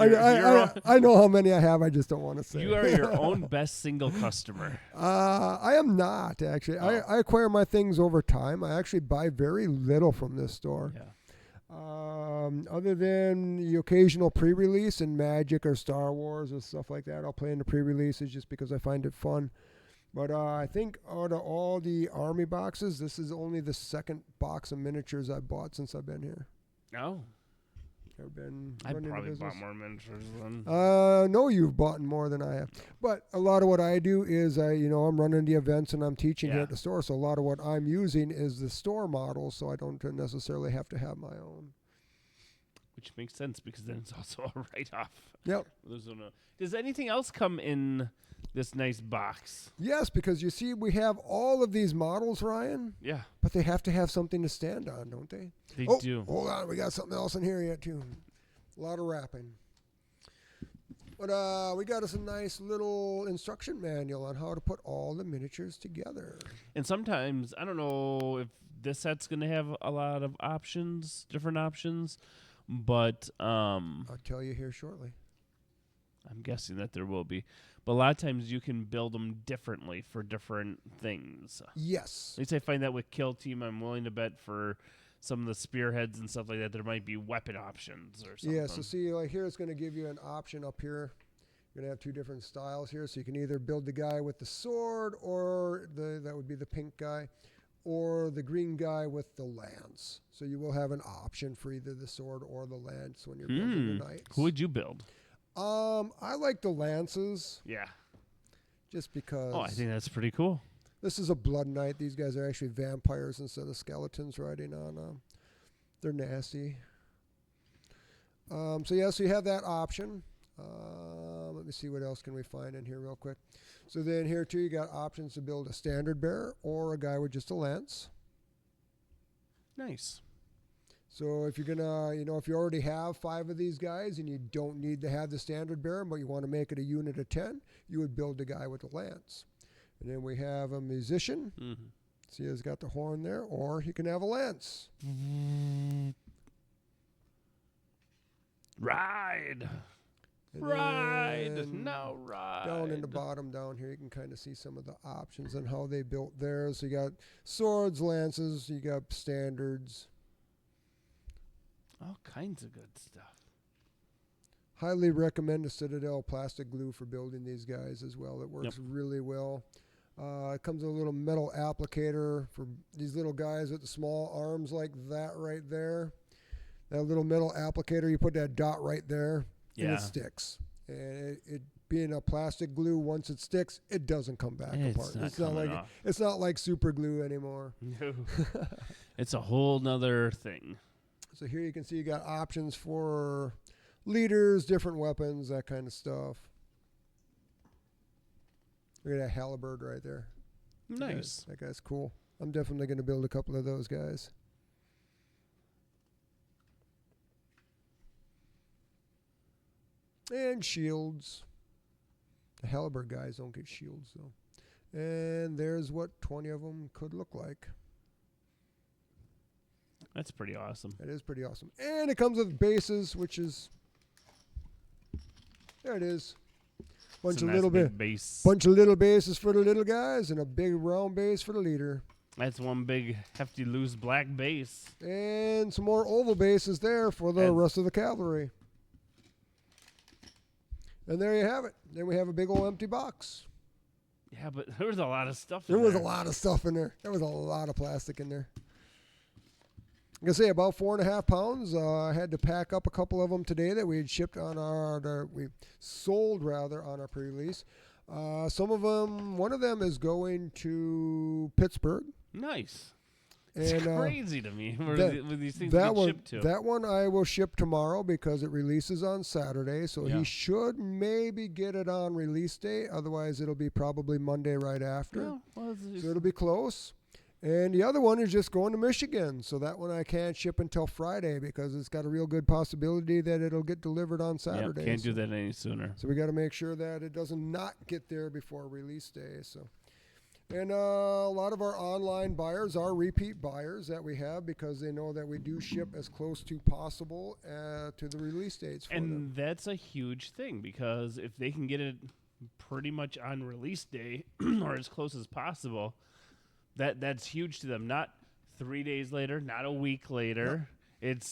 I know how many I have. I just don't want to say. You are your own best single customer. I am not, actually. Oh. I acquire my things over time. I actually buy very little from this store. Yeah. Other than the occasional pre-release in Magic or Star Wars or stuff like that, I'll play in the pre-releases just because I find it fun. But I think out of all the Army boxes, this is only the second box of miniatures I've bought since I've been here. Oh. I've been I running probably the business. bought more miniatures than. No, you've bought more than I have. But a lot of what I do is I'm running the events and I'm teaching here at the store. So a lot of what I'm using is the store models, so I don't necessarily have to have my own. Which makes sense because then it's also a write-off. Yep. Does anything else come in this nice box? Yes, because you see, we have all of these models, Ryan. Yeah. But they have to have something to stand on, don't they? They do. Hold on, we got something else in here yet too. A lot of wrapping. But we got us a nice little instruction manual on how to put all the miniatures together. And sometimes, I don't know if this set's going to have a lot of options, different options, but I'll tell you here shortly. I'm guessing that there will be. But a lot of times you can build them differently for different things. Yes. At least I find that with Kill Team, I'm willing to bet for some of the spearheads and stuff like that, there might be weapon options or something. Yeah, so see, like here it's going to give you an option up here. You're going to have 2 different styles here. So you can either build the guy with the sword, or that would be the pink guy, or the green guy with the lance. So you will have an option for either the sword or the lance when you're building the knights. Who would you build? I like the lances. Yeah. Just because. Oh, I think that's pretty cool. This is a blood knight. These guys are actually vampires instead of skeletons riding on them. They're nasty. So you have that option. Let me see what else can we find in here real quick. So then here too, you got options to build a standard bearer or a guy with just a lance. Nice. So if you're gonna, if you already have 5 of these guys and you don't need to have the standard bearer, but you want to make it a unit of 10, you would build a guy with a lance. And then we have a musician. Mm-hmm. See, he's got the horn there, or he can have a lance. Ride. And Ride. then No, ride. Down in the bottom down here, you can kind of see some of the options and how they built theirs. So you got swords, lances, you got standards. All kinds of good stuff. Highly recommend the Citadel plastic glue for building these guys as well. It works really well. It comes with a little metal applicator for these little guys with the small arms like that right there. That little metal applicator, you put that dot right there, and it sticks. And it being a plastic glue, once it sticks, it doesn't come back apart. It's not like super glue anymore. No. It's a whole nother thing. So here you can see you got options for leaders, different weapons, that kind of stuff. Look at that halberd right there. Nice. That guy's cool. I'm definitely going to build a couple of those guys. And shields. The halberd guys don't get shields, though. And there's what 20 of them could look like. That's pretty awesome. That is pretty awesome. And it comes with bases, which is... There it is. Bunch of little base. Bunch of little bases for the little guys and a big round base for the leader. That's one big hefty loose black base. And some more oval bases there for the rest of the cavalry. And there you have it. Then we have a big old empty box. Yeah, but there was a lot of stuff There was a lot of stuff in there. There was a lot of plastic in there. I can say about 4.5 pounds. I had to pack up a couple of them today that we had shipped on we sold rather on our pre-release. Some of them, one of them is going to Pittsburgh. Nice. And, it's crazy to me where these things get shipped to. That one I will ship tomorrow because it releases on Saturday. So Yeah. he should maybe get it on release day. Otherwise, it'll be probably Monday right after. Yeah, well, So it'll be close. And the other one is just going to Michigan. So that one I can't ship until Friday because it's got a real good possibility that it'll get delivered on Saturday. Can't do that any sooner. So we got to make sure that it doesn't not get there before release day. So. And a lot of our online buyers are repeat buyers that we have because they know that we do ship as close to possible to the release dates for them. That's a huge thing because if they can get it pretty much on release day or as close as possible, that's huge to them. Not 3 days later, not a week later. Yep.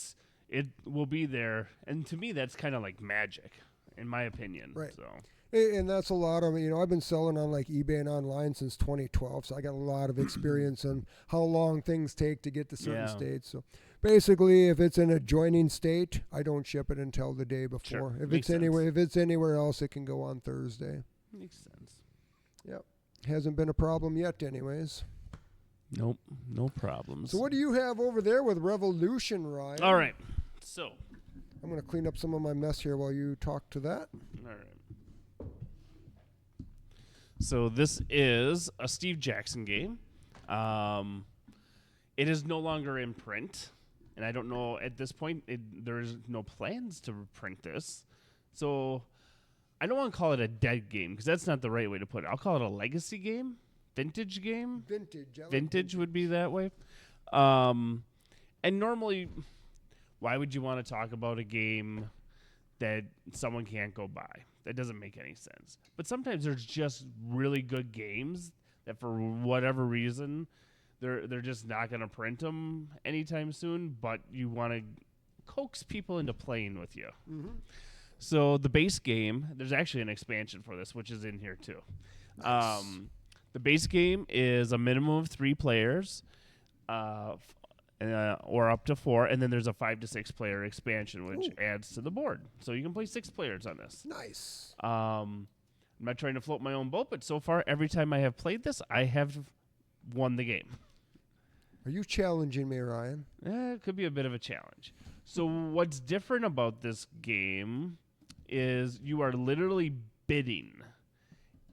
It will be there. And to me, that's kind of like magic, in my opinion. Right. So. And that's a lot of, I've been selling on like eBay and online since 2012, so I got a lot of experience on how long things take to get to certain states. So basically, if it's in a joining state, I don't ship it until the day before. Sure. If Makes it's anywhere else, it can go on Thursday. Makes sense. Yep. Hasn't been a problem yet anyways. Nope, no problems. So what do you have over there with Revolution, Ryan? All right, so. I'm going to clean up some of my mess here while you talk to that. All right. So this is a Steve Jackson game. It is no longer in print, and I don't know at this point. There's no plans to print this, so I don't want to call it a dead game because that's not the right way to put it. I'll call it a legacy game, vintage game. Vintage would be that way. And normally, why would you want to talk about a game that someone can't go buy? That doesn't make any sense. But sometimes there's just really good games that for whatever reason, they're just not going to print them anytime soon, but you want to coax people into playing with you. Mm-hmm. So the base game, there's actually an expansion for this, which is in here too. Nice. The base game is a minimum of 3 players, or up to 4, and then there's a 5 to 6 player expansion, which adds to the board. So you can play 6 players on this. Nice. I'm not trying to float my own boat, but so far, every time I have played this, I have won the game. Are you challenging me, Ryan? It could be a bit of a challenge. So what's different about this game is you are literally bidding,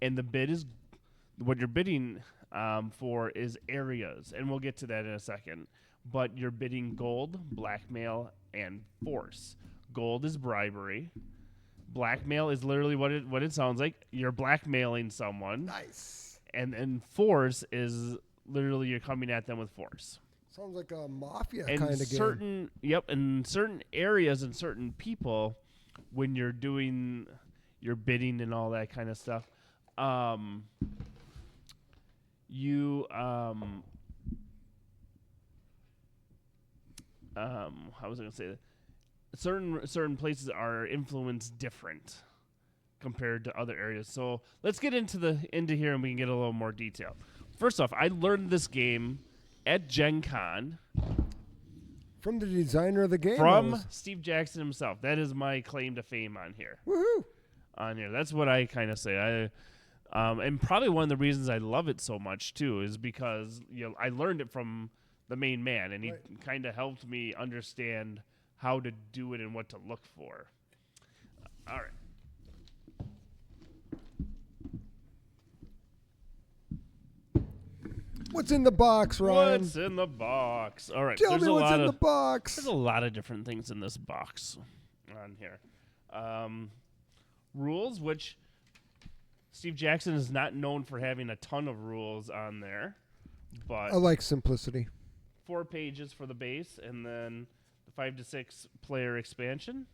and the bid is what you're bidding for is areas, and we'll get to that in a second. But you're bidding gold, blackmail, and force. Gold is bribery. Blackmail is literally what it sounds like. You're blackmailing someone. Nice. And force is literally you're coming at them with force. Sounds like a mafia and kind of game. In certain areas and certain people, when you're doing your bidding and all that kind of stuff, how was I going to say that? Certain places are influenced different compared to other areas. So let's get into here and we can get a little more detail. First off, I learned this game at Gen Con. From the designer of the game? From Steve Jackson himself. That is my claim to fame on here. Woohoo! On here. That's what I kind of say. And probably one of the reasons I love it so much, too, is because I learned it from the main man, and he kind of helped me understand how to do it and what to look for. All right. What's in the box, Ryan? What's in the box? All right. Tell there's me a what's lot in of, the box. There's a lot of different things in this box on here. Rules, which Steve Jackson is not known for having a ton of rules on there, but I like simplicity. 4 pages for the base, and then the 5 to 6 player expansion.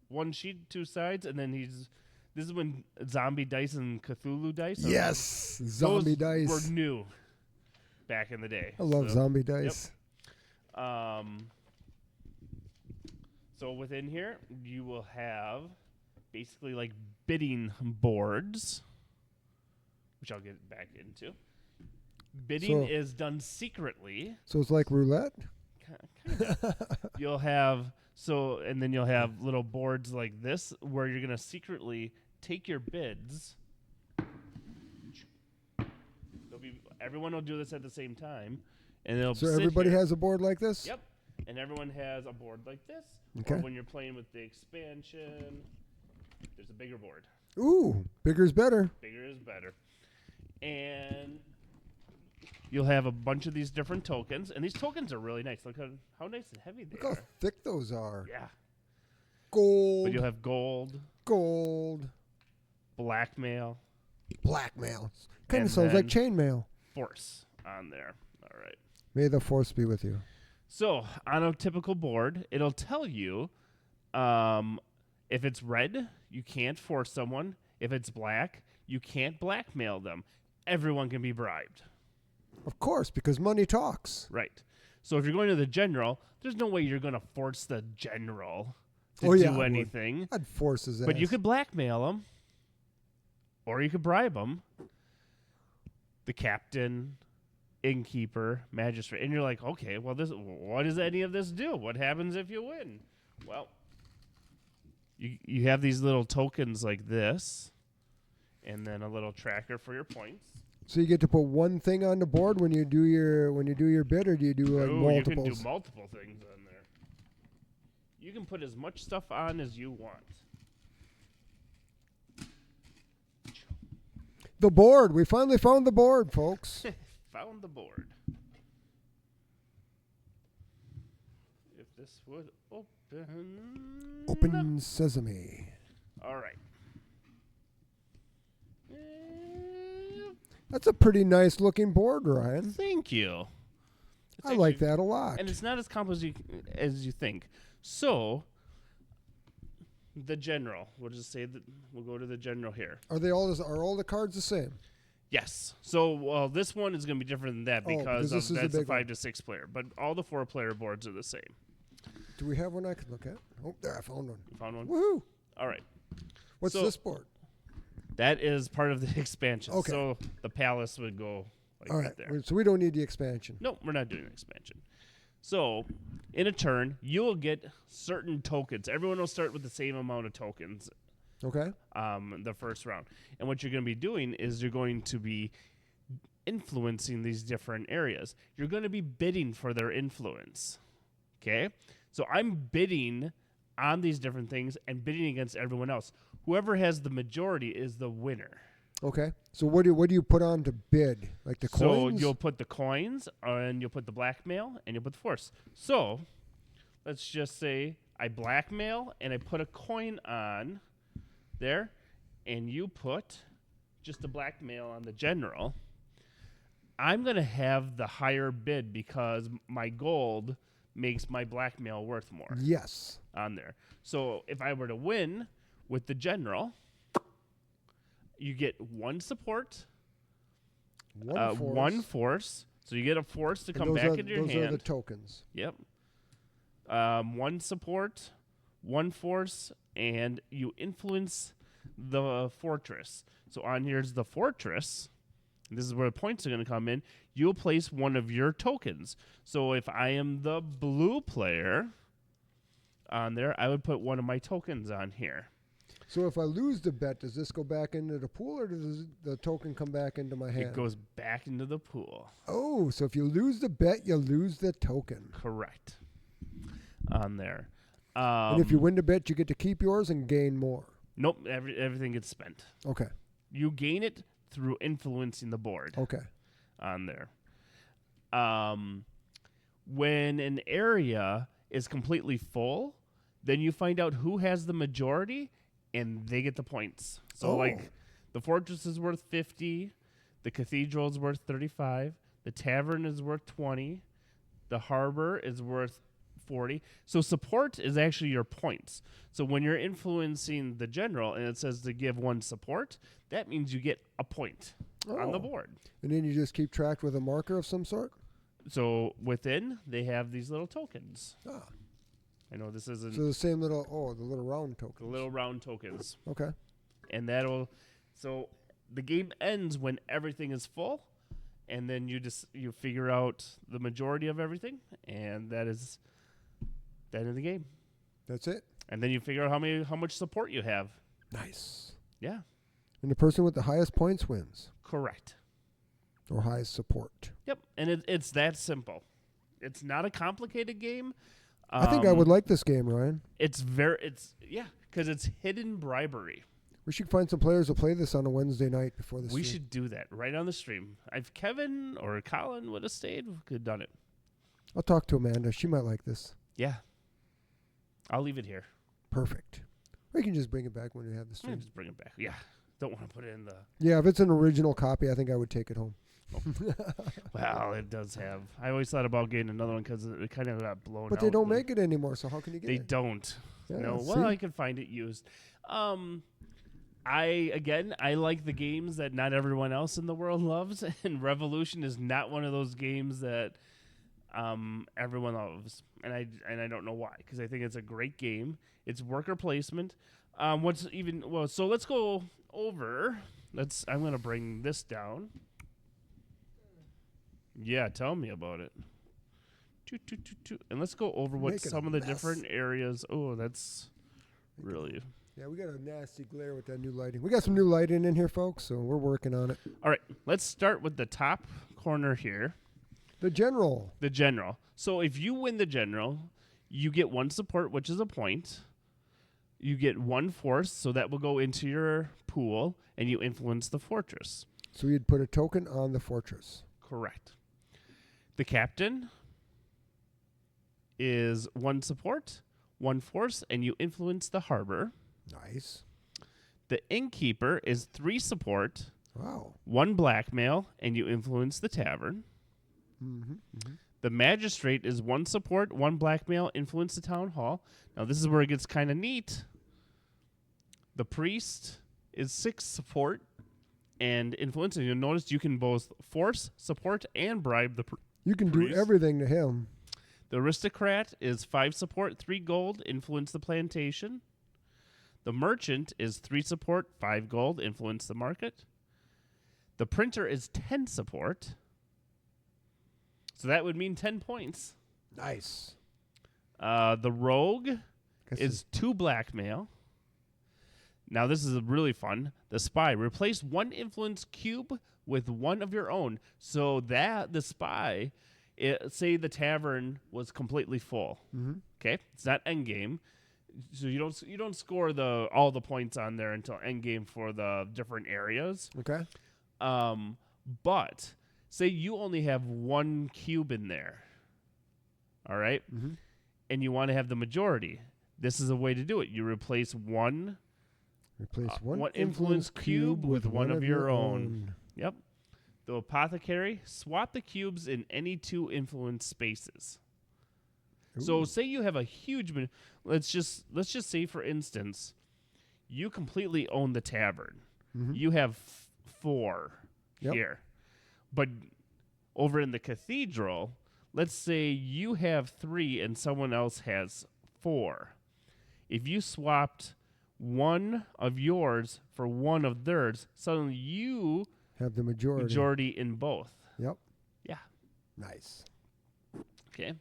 1 sheet, 2 sides, and then this is when zombie dice and Cthulhu dice. Yes, Those zombie dice. were new back in the day. I love zombie dice. So within here, you will have basically like bidding boards, which I'll get back into. Bidding is done secretly. So it's like roulette? You'll have and then you'll have little boards like this where you're gonna secretly take your bids. Everyone will do this at the same time, and they'll. So everybody has a board like this? Yep, and everyone has a board like this. Okay. Or when you're playing with the expansion, there's a bigger board. Ooh, bigger's better. Bigger is better, and you'll have a bunch of these different tokens, and these tokens are really nice. Look how nice and heavy they Look are. how thick those are. Yeah. Gold. But you'll have gold, blackmail, Kind And of sounds like then- chainmail. force on there. All right. May the force be with you. So on a typical board, it'll tell you if it's red, you can't force someone. If it's black, you can't blackmail them. Everyone can be bribed. Of course, because money talks. Right. So if you're going to the general, there's no way you're going to force the general to Oh, yeah, I do would. anything. I'd force his ass. But you could blackmail them, or you could bribe them. The captain, innkeeper, magistrate, and you're like, okay, well, what does any of this do? What happens if you win? Well, you have these little tokens like this, and then a little tracker for your points. So you get to put one thing on the board when you do your bid, or do you do like Ooh, multiples? you can do multiple things on there. You can put as much stuff on as you want. The board. We finally found the board, folks. Found the board. If this would open. Open sesame. All right. That's a pretty nice looking board, Ryan. Thank you. It's I like actually- that a lot. And it's not as complicated as you think. So, the general. We'll just say that we'll go to the general here. Are all the cards the same? Yes. So, this one is going to be different than that Oh, because this is a that's a big one. 5 to 6 player. But all the 4 player boards are the same. Do we have one I can look at? Oh, there, I found one. You found one? Woohoo! All right. What's So- this board? That is part of the expansion. Okay. So, the palace would go like All right right, there. so we don't need the expansion. No, we're not doing an expansion. So, in a turn, you will get certain tokens. Everyone will start with the same amount of tokens Okay. the first round. And what you're going to be doing is you're going to be influencing these different areas. You're going to be bidding for their influence. Okay? So I'm bidding on these different things and bidding against everyone else. Whoever has the majority is the winner. Okay. So what do you put on to bid? Like the So coins? you'll put the coins, and you'll put the blackmail, and you'll put the force. So let's just say I blackmail, and I put a coin on there, and you put just the blackmail on the general. I'm going to have the higher bid because my gold makes my blackmail worth more Yes. on there. So if I were to win with the general, you get 1 support, One force. 1 force. So you get a force to And come those back are, into your those hand. are the tokens. Yep. 1 support, 1 force, and you influence the fortress. So on here's the fortress. This is where the points are going to come in. You'll place one of your tokens. So if I am the blue player on there, I would put one of my tokens on here. So if I lose the bet, does this go back into the pool, or does the token come back into my hand? It goes back into the pool. Oh, so if you lose the bet, you lose the token. Correct. On there. And if you win the bet, you get to keep yours and gain more. Nope, everything gets spent. Okay. You gain it through influencing the board Okay. on there. When an area is completely full, then you find out who has the majority, and they get the points. So, like, the fortress is worth 50, the cathedral is worth 35, the tavern is worth 20, the harbor is worth 40. So support is actually your points. So when you're influencing the general and it says to give 1 support, that means you get a point on the board. And then you just keep track with a marker of some sort? So within, they have these little tokens. Ah. I know this isn't So the same little, the little round tokens. the little round tokens. Okay. And so the game ends when everything is full, and then you figure out the majority of everything, and that is the end of the game. That's it? And then you figure out how much support you have. Nice. Yeah, And the person with the highest points wins. correct. Or highest support. Yep, and it's that simple. It's not a complicated game. I think I would like this game, Ryan. Because it's hidden bribery. We should find some players to play this on a Wednesday night before the We stream. should do that right on the stream. If Kevin or Colin would have stayed, we could have done it. I'll talk to Amanda. She might like this. Yeah. I'll leave it here. Perfect. Or you can just bring it back when we have the I'll stream. just bring it back. Yeah. Don't want to put it in the... Yeah, if it's an original copy, I think I would take it home. Well, it does have... I always thought about getting another one because it kind of got blown out. But they don't make it anymore, so how can you get They it? don't. Yeah, No. see? Well, I can find it used. I like the games that not everyone else in the world loves, and Revolution is not one of those games that everyone loves, and I don't know why, because I think it's a great game. It's worker placement. So let's go over. I'm gonna bring this down. Yeah, tell me about it. And let's go over what Making some a of the mess. different areas. Oh, that's really. Yeah, we got a nasty glare with that new lighting. We got some new lighting in here, folks, so we're working on it. All right, let's start with the top corner here, The general. the general. So if you win the general, you get 1 support, which is a point. You get 1 force, so that will go into your pool, and you influence the fortress. So you'd put a token on the fortress. Correct. The captain is 1 support, 1 force, and you influence the harbor. Nice. The innkeeper is 3 support, Wow. 1 blackmail, and you influence the tavern. Mm-hmm. The magistrate is 1 support, 1 blackmail, influence the town hall. Now this is where it gets kind of neat. The priest is 6 support and influence. And you'll notice you can both force, support, and bribe the You can do priest. everything to him. The aristocrat is 5 support, 3 gold, influence the plantation. The merchant is 3 support, 5 gold, influence the market. The printer is 10 support. So that would mean 10 points. Nice. The rogue Guess is 2 blackmail. Now this is really fun. The spy. Replace 1 influence cube with 1 of your own. So that the spy, say the tavern was completely full. Mhm. Okay, it's not endgame. So you don't score all the points on there until endgame for the different areas. Okay. But say you only have 1 cube in there. All right? Mm-hmm. And you want to have the majority. This is a way to do it. You replace one Replace one influence cube with one of your own. Yep. The apothecary, swap the cubes in any 2 influence spaces. So Ooh. say you have a huge let's just say for instance, you completely own the tavern. Mhm. You have 4 Yep. here. But over in the cathedral, let's say you have 3 and someone else has 4. If you swapped 1 of yours for 1 of theirs, suddenly you Have the majority. majority in both. Yep. Yeah. Nice. Okay.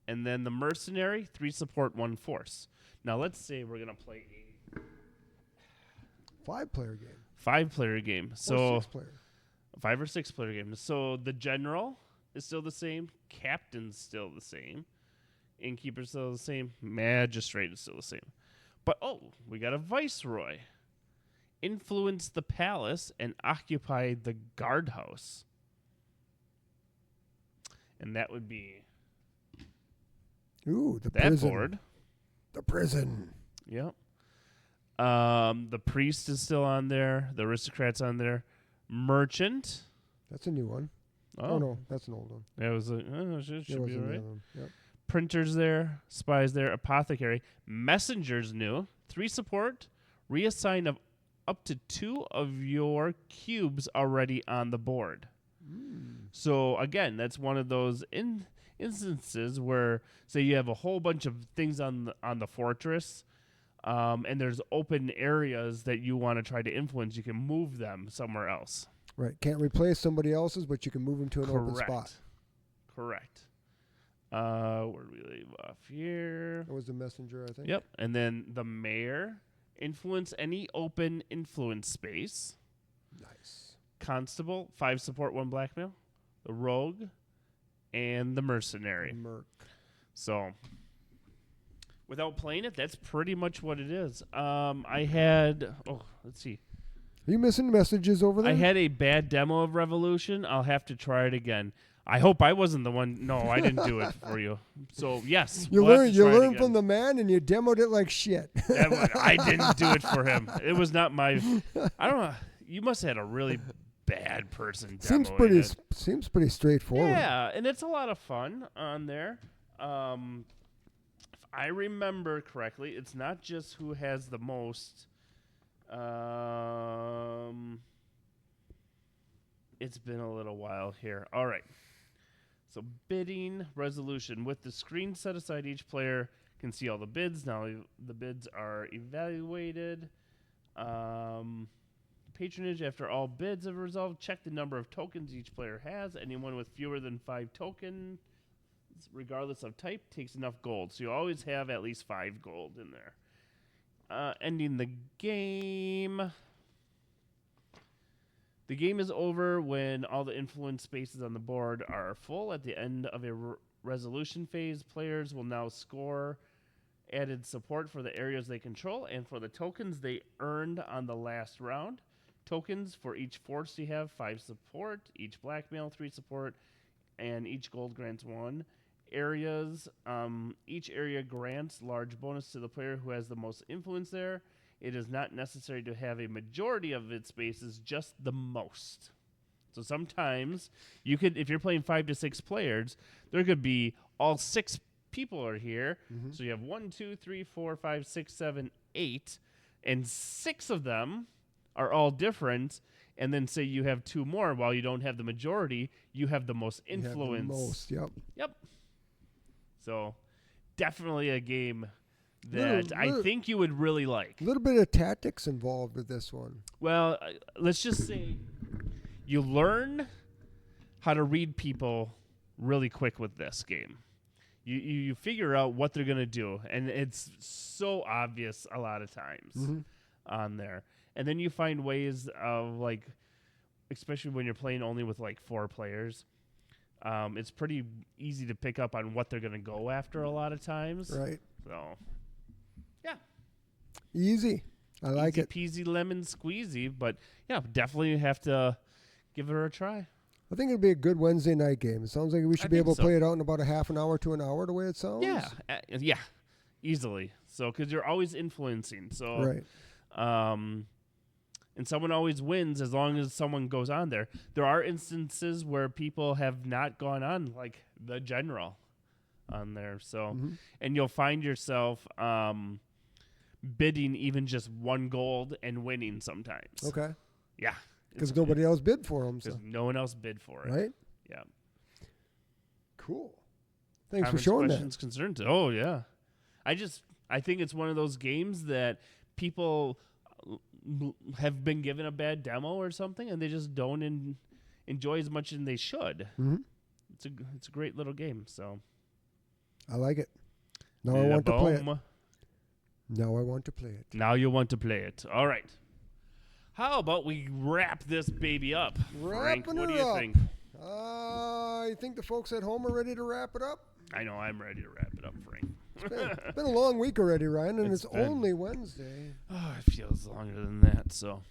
And then the mercenary, 3 support, 1 force. Now let's say we're gonna play a 5-player game. 5-player game. Or So 6-player. 5 or 6-player game. So the general is still the same. Captain's still the same. Innkeeper's still the same. Magistrate is still the same. But we got a viceroy. Influence the palace and occupy the guardhouse. and that would be Ooh, the that prison. board. The prison. Yep. The priest is still on there. The aristocrat's on there. Merchant. That's a new one. Oh no, that's an old one. That was should It be was all a new right. one. Yep. Printers there. Spies there. Apothecary. Messengers new. 3 support. Reassign of up to 2 of your cubes already on the board. So again, that's one of those instances where, say, you have a whole bunch of things on the fortress, and there's open areas that you want to try to influence. You can move them somewhere else. Right. Can't replace somebody else's, but you can move them to an open spot. Correct. Where do we leave off here? That was the messenger, I think. Yep. And then the mayor. Influence any open influence space. Nice. Constable, 5 support, 1 blackmail. The rogue, and the mercenary. Merc. So, without playing it, that's pretty much what it is. I had, let's see. Are you missing messages over there? I had a bad demo of Revolution. I'll have to try it again. I hope I wasn't the one. No, I didn't do it for you. So, yes. You we'll have to try it learned again. from the man, and you demoed it like shit. I didn't do it for him. It was not my. I don't know. You must have had a really bad person. Seems demoing it. seems pretty straightforward. Yeah, and it's a lot of fun on there. If I remember correctly, it's not just who has the most. It's been a little while here. All right. So bidding resolution. With the screen set aside, each player can see all the bids. Now the bids are evaluated. Patronage. After all bids have resolved, check the number of tokens each player has. Anyone with fewer than 5 tokens, regardless of type, takes enough gold. So you always have at least 5 gold in there. Ending the game. The game is over when all the influence spaces on the board are full. At the end of a resolution phase, players will now score added support for the areas they control and for the tokens they earned on the last round. Tokens for each force you have, 5 support, each blackmail, 3 support, and each gold grants 1. Areas, each area grants large bonus to the player who has the most influence there. It is not necessary to have a majority of its spaces, just the most. So sometimes you could, if you're playing 5 to 6 players, there could be all 6 people are here. Mm-hmm. So you have 1, 2, 3, 4, 5, 6, 7, 8, and 6 of them are all different. And then say you have 2 more, while you don't have the majority, you have the most influence. You have the most, yep. Yep. So definitely a game that I think you would really like. A little bit of tactics involved with this one. Well, let's just say you learn how to read people really quick with this game. You figure out what they're going to do, and it's so obvious a lot of times on there. And then you find ways of, like, especially when you're playing only with, like, 4 players, it's pretty easy to pick up on what they're going to go after a lot of times. Right. So, yeah. Easy. I like it. Easy peasy lemon squeezy, but yeah, definitely have to give her a try. I think it'd be a good Wednesday night game. It sounds like we should be able to play it out in about a half an hour to an hour, the way it sounds. Yeah, yeah, easily. So, because you're always influencing. So, right. And someone always wins as long as someone goes on there. There are instances where people have not gone on, like the general on there. So, and you'll find yourself bidding even just 1 gold and winning sometimes. Okay. Yeah. Because nobody else bid for them. Because no one else bid for it. Right? Yeah. Cool. Thanks Comments, for showing questions, that. concerns. Oh, yeah. I think it's one of those games that people have been given a bad demo or something, and they just don't enjoy as much as they should. It's a great little game. So I like it. Now I want to play it. Boom. Now I want to play it. Now you want to play it. All right. How about we wrap this baby up? Frank, Wrapping what do it you up. think? You think the folks at home are ready to wrap it up? I know I'm ready to wrap it up, Frank. It's been a long week already, Ryan, and It's it's been. only Wednesday. Oh, it feels longer than that. So,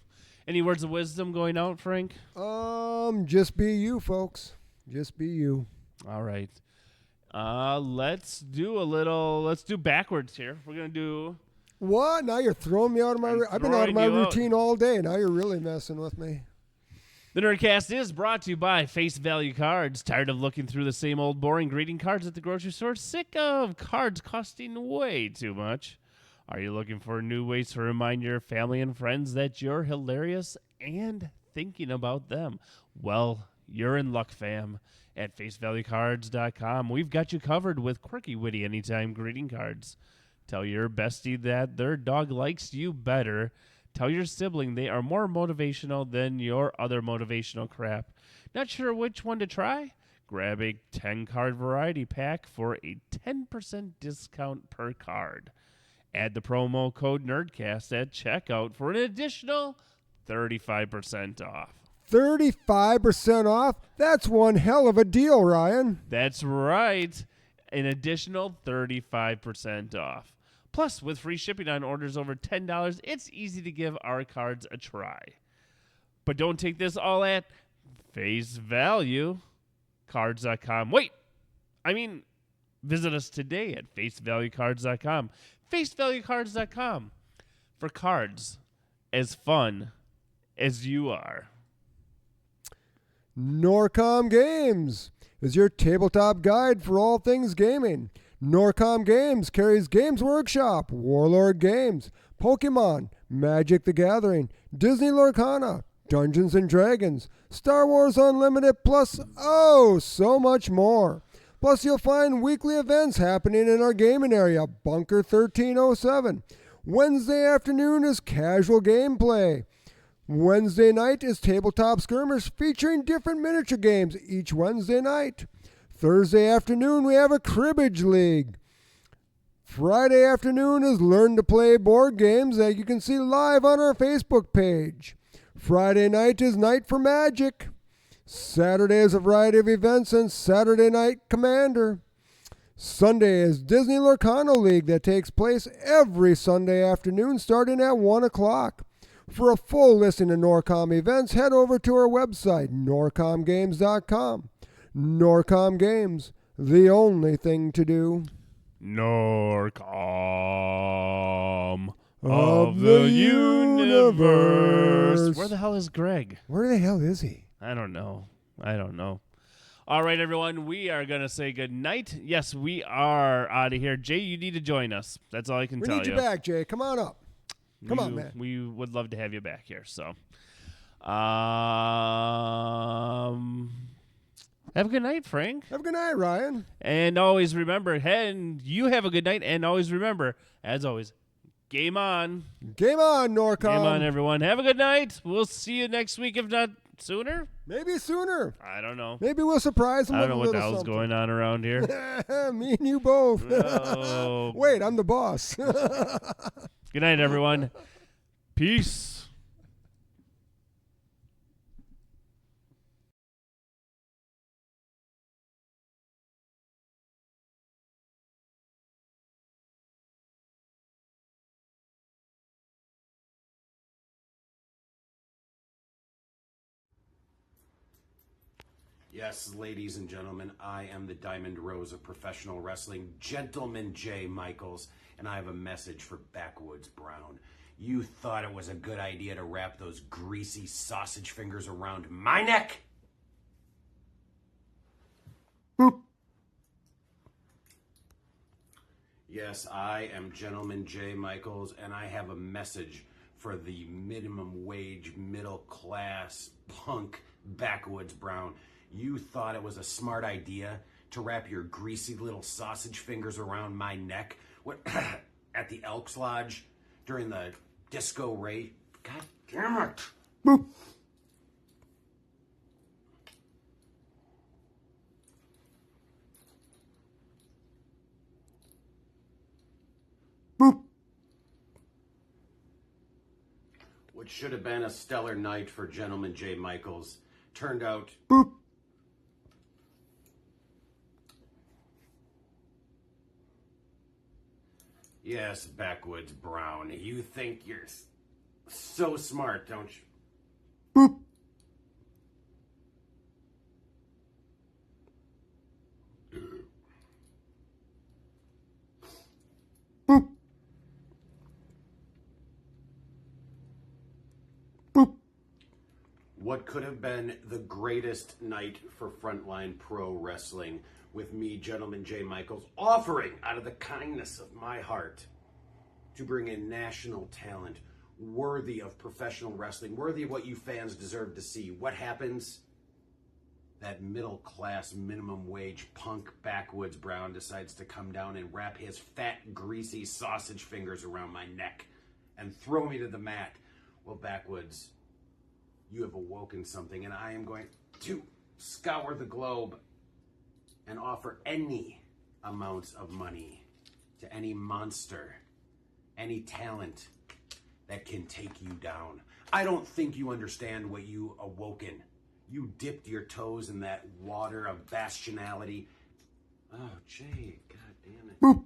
any words of wisdom going out, Frank? Just be you, folks. Just be you. All right. Let's do backwards here. We're going to do... What? Now you're throwing me out of my... I've been out of my throwing you out. routine all day. Now you're really messing with me. The NerdCast is brought to you by Face Value Cards. Tired of looking through the same old boring greeting cards at the grocery store? Sick of cards costing way too much? Are you looking for new ways to remind your family and friends that you're hilarious and thinking about them? Well, you're in luck, fam. At facevaluecards.com, we've got you covered with quirky, witty, anytime greeting cards. Tell your bestie that their dog likes you better. Tell your sibling they are more motivational than your other motivational crap. Not sure which one to try? Grab a 10-card variety pack for a 10% discount per card. Add the promo code NERDCAST at checkout for an additional 35% off. 35% off? That's one hell of a deal, Ryan. That's right. An additional 35% off. Plus, with free shipping on orders over $10, it's easy to give our cards a try. But don't take this all at face value. Cards.com. Visit us today at facevaluecards.com. Facevaluecards.com for cards as fun as you are. Nor Comm Games is your tabletop guide for all things gaming. Nor Comm Games carries Games Workshop, Warlord Games, Pokemon, Magic the Gathering, Disney Lorcana, Dungeons & Dragons, Star Wars Unlimited, plus so much more. Plus, you'll find weekly events happening in our gaming area, Bunker 1307. Wednesday afternoon is casual gameplay. Wednesday night is Tabletop Skirmish featuring different miniature games each Wednesday night. Thursday afternoon, we have a Cribbage League. Friday afternoon is Learn to Play board games that you can see live on our Facebook page. Friday night is Night for Magic. Saturday is a variety of events and Saturday Night Commander. Sunday is Disney Lorcana League that takes place every Sunday afternoon starting at 1 o'clock. For a full listing of NorCom events, head over to our website, norcommgames.com. NorCom Games, the only thing to do. NorCom of the universe. Where the hell is Greg? Where the hell is he? I don't know. All right, everyone, we are going to say good night. Yes, we are out of here. Jay, you need to join us. That's all I can tell you. We need you back, Jay. Come on up. Come on, man. We would love to have you back here. So, have a good night, Frank. Have a good night, Ryan. And always remember, and you have a good night. And always remember, as always, game on. Game on, NorCom. Game on, everyone. Have a good night. We'll see you next week, if not sooner. Maybe sooner. I don't know. Maybe we'll surprise them I with don't a know what the little hell's something. going on around here. Me and you both. Oh. Wait, I'm the boss. Good night, everyone. Peace. Yes, ladies and gentlemen, I am the Diamond Rose of professional wrestling, Gentleman Jay Michaels, and I have a message for Backwoods Brown. You thought it was a good idea to wrap those greasy sausage fingers around my neck? Boop. Yes, I am Gentleman Jay Michaels, and I have a message for the minimum wage, middle class, punk Backwoods Brown. You thought it was a smart idea to wrap your greasy little sausage fingers around my neck at the Elks Lodge during the disco rave? God damn it! Boop. Boop. What should have been a stellar night for Gentleman Jay Michaels turned out boop. Yes, Backwoods Brown, you think you're so smart, don't you? Boop. what could have been the greatest night for Frontline Pro Wrestling with me, Gentleman Jay Michaels, offering out of the kindness of my heart to bring in national talent worthy of professional wrestling, worthy of what you fans deserve to see. What happens? That middle-class, minimum-wage punk backwoods Brown decides to come down and wrap his fat, greasy sausage fingers around my neck and throw me to the mat. Well, backwoods, you have awoken something, and I am going to scour the globe and offer any amounts of money to any monster, any talent that can take you down. I don't think you understand what you awoken. You dipped your toes in that water of bastionality. Oh, Jay, God damn it.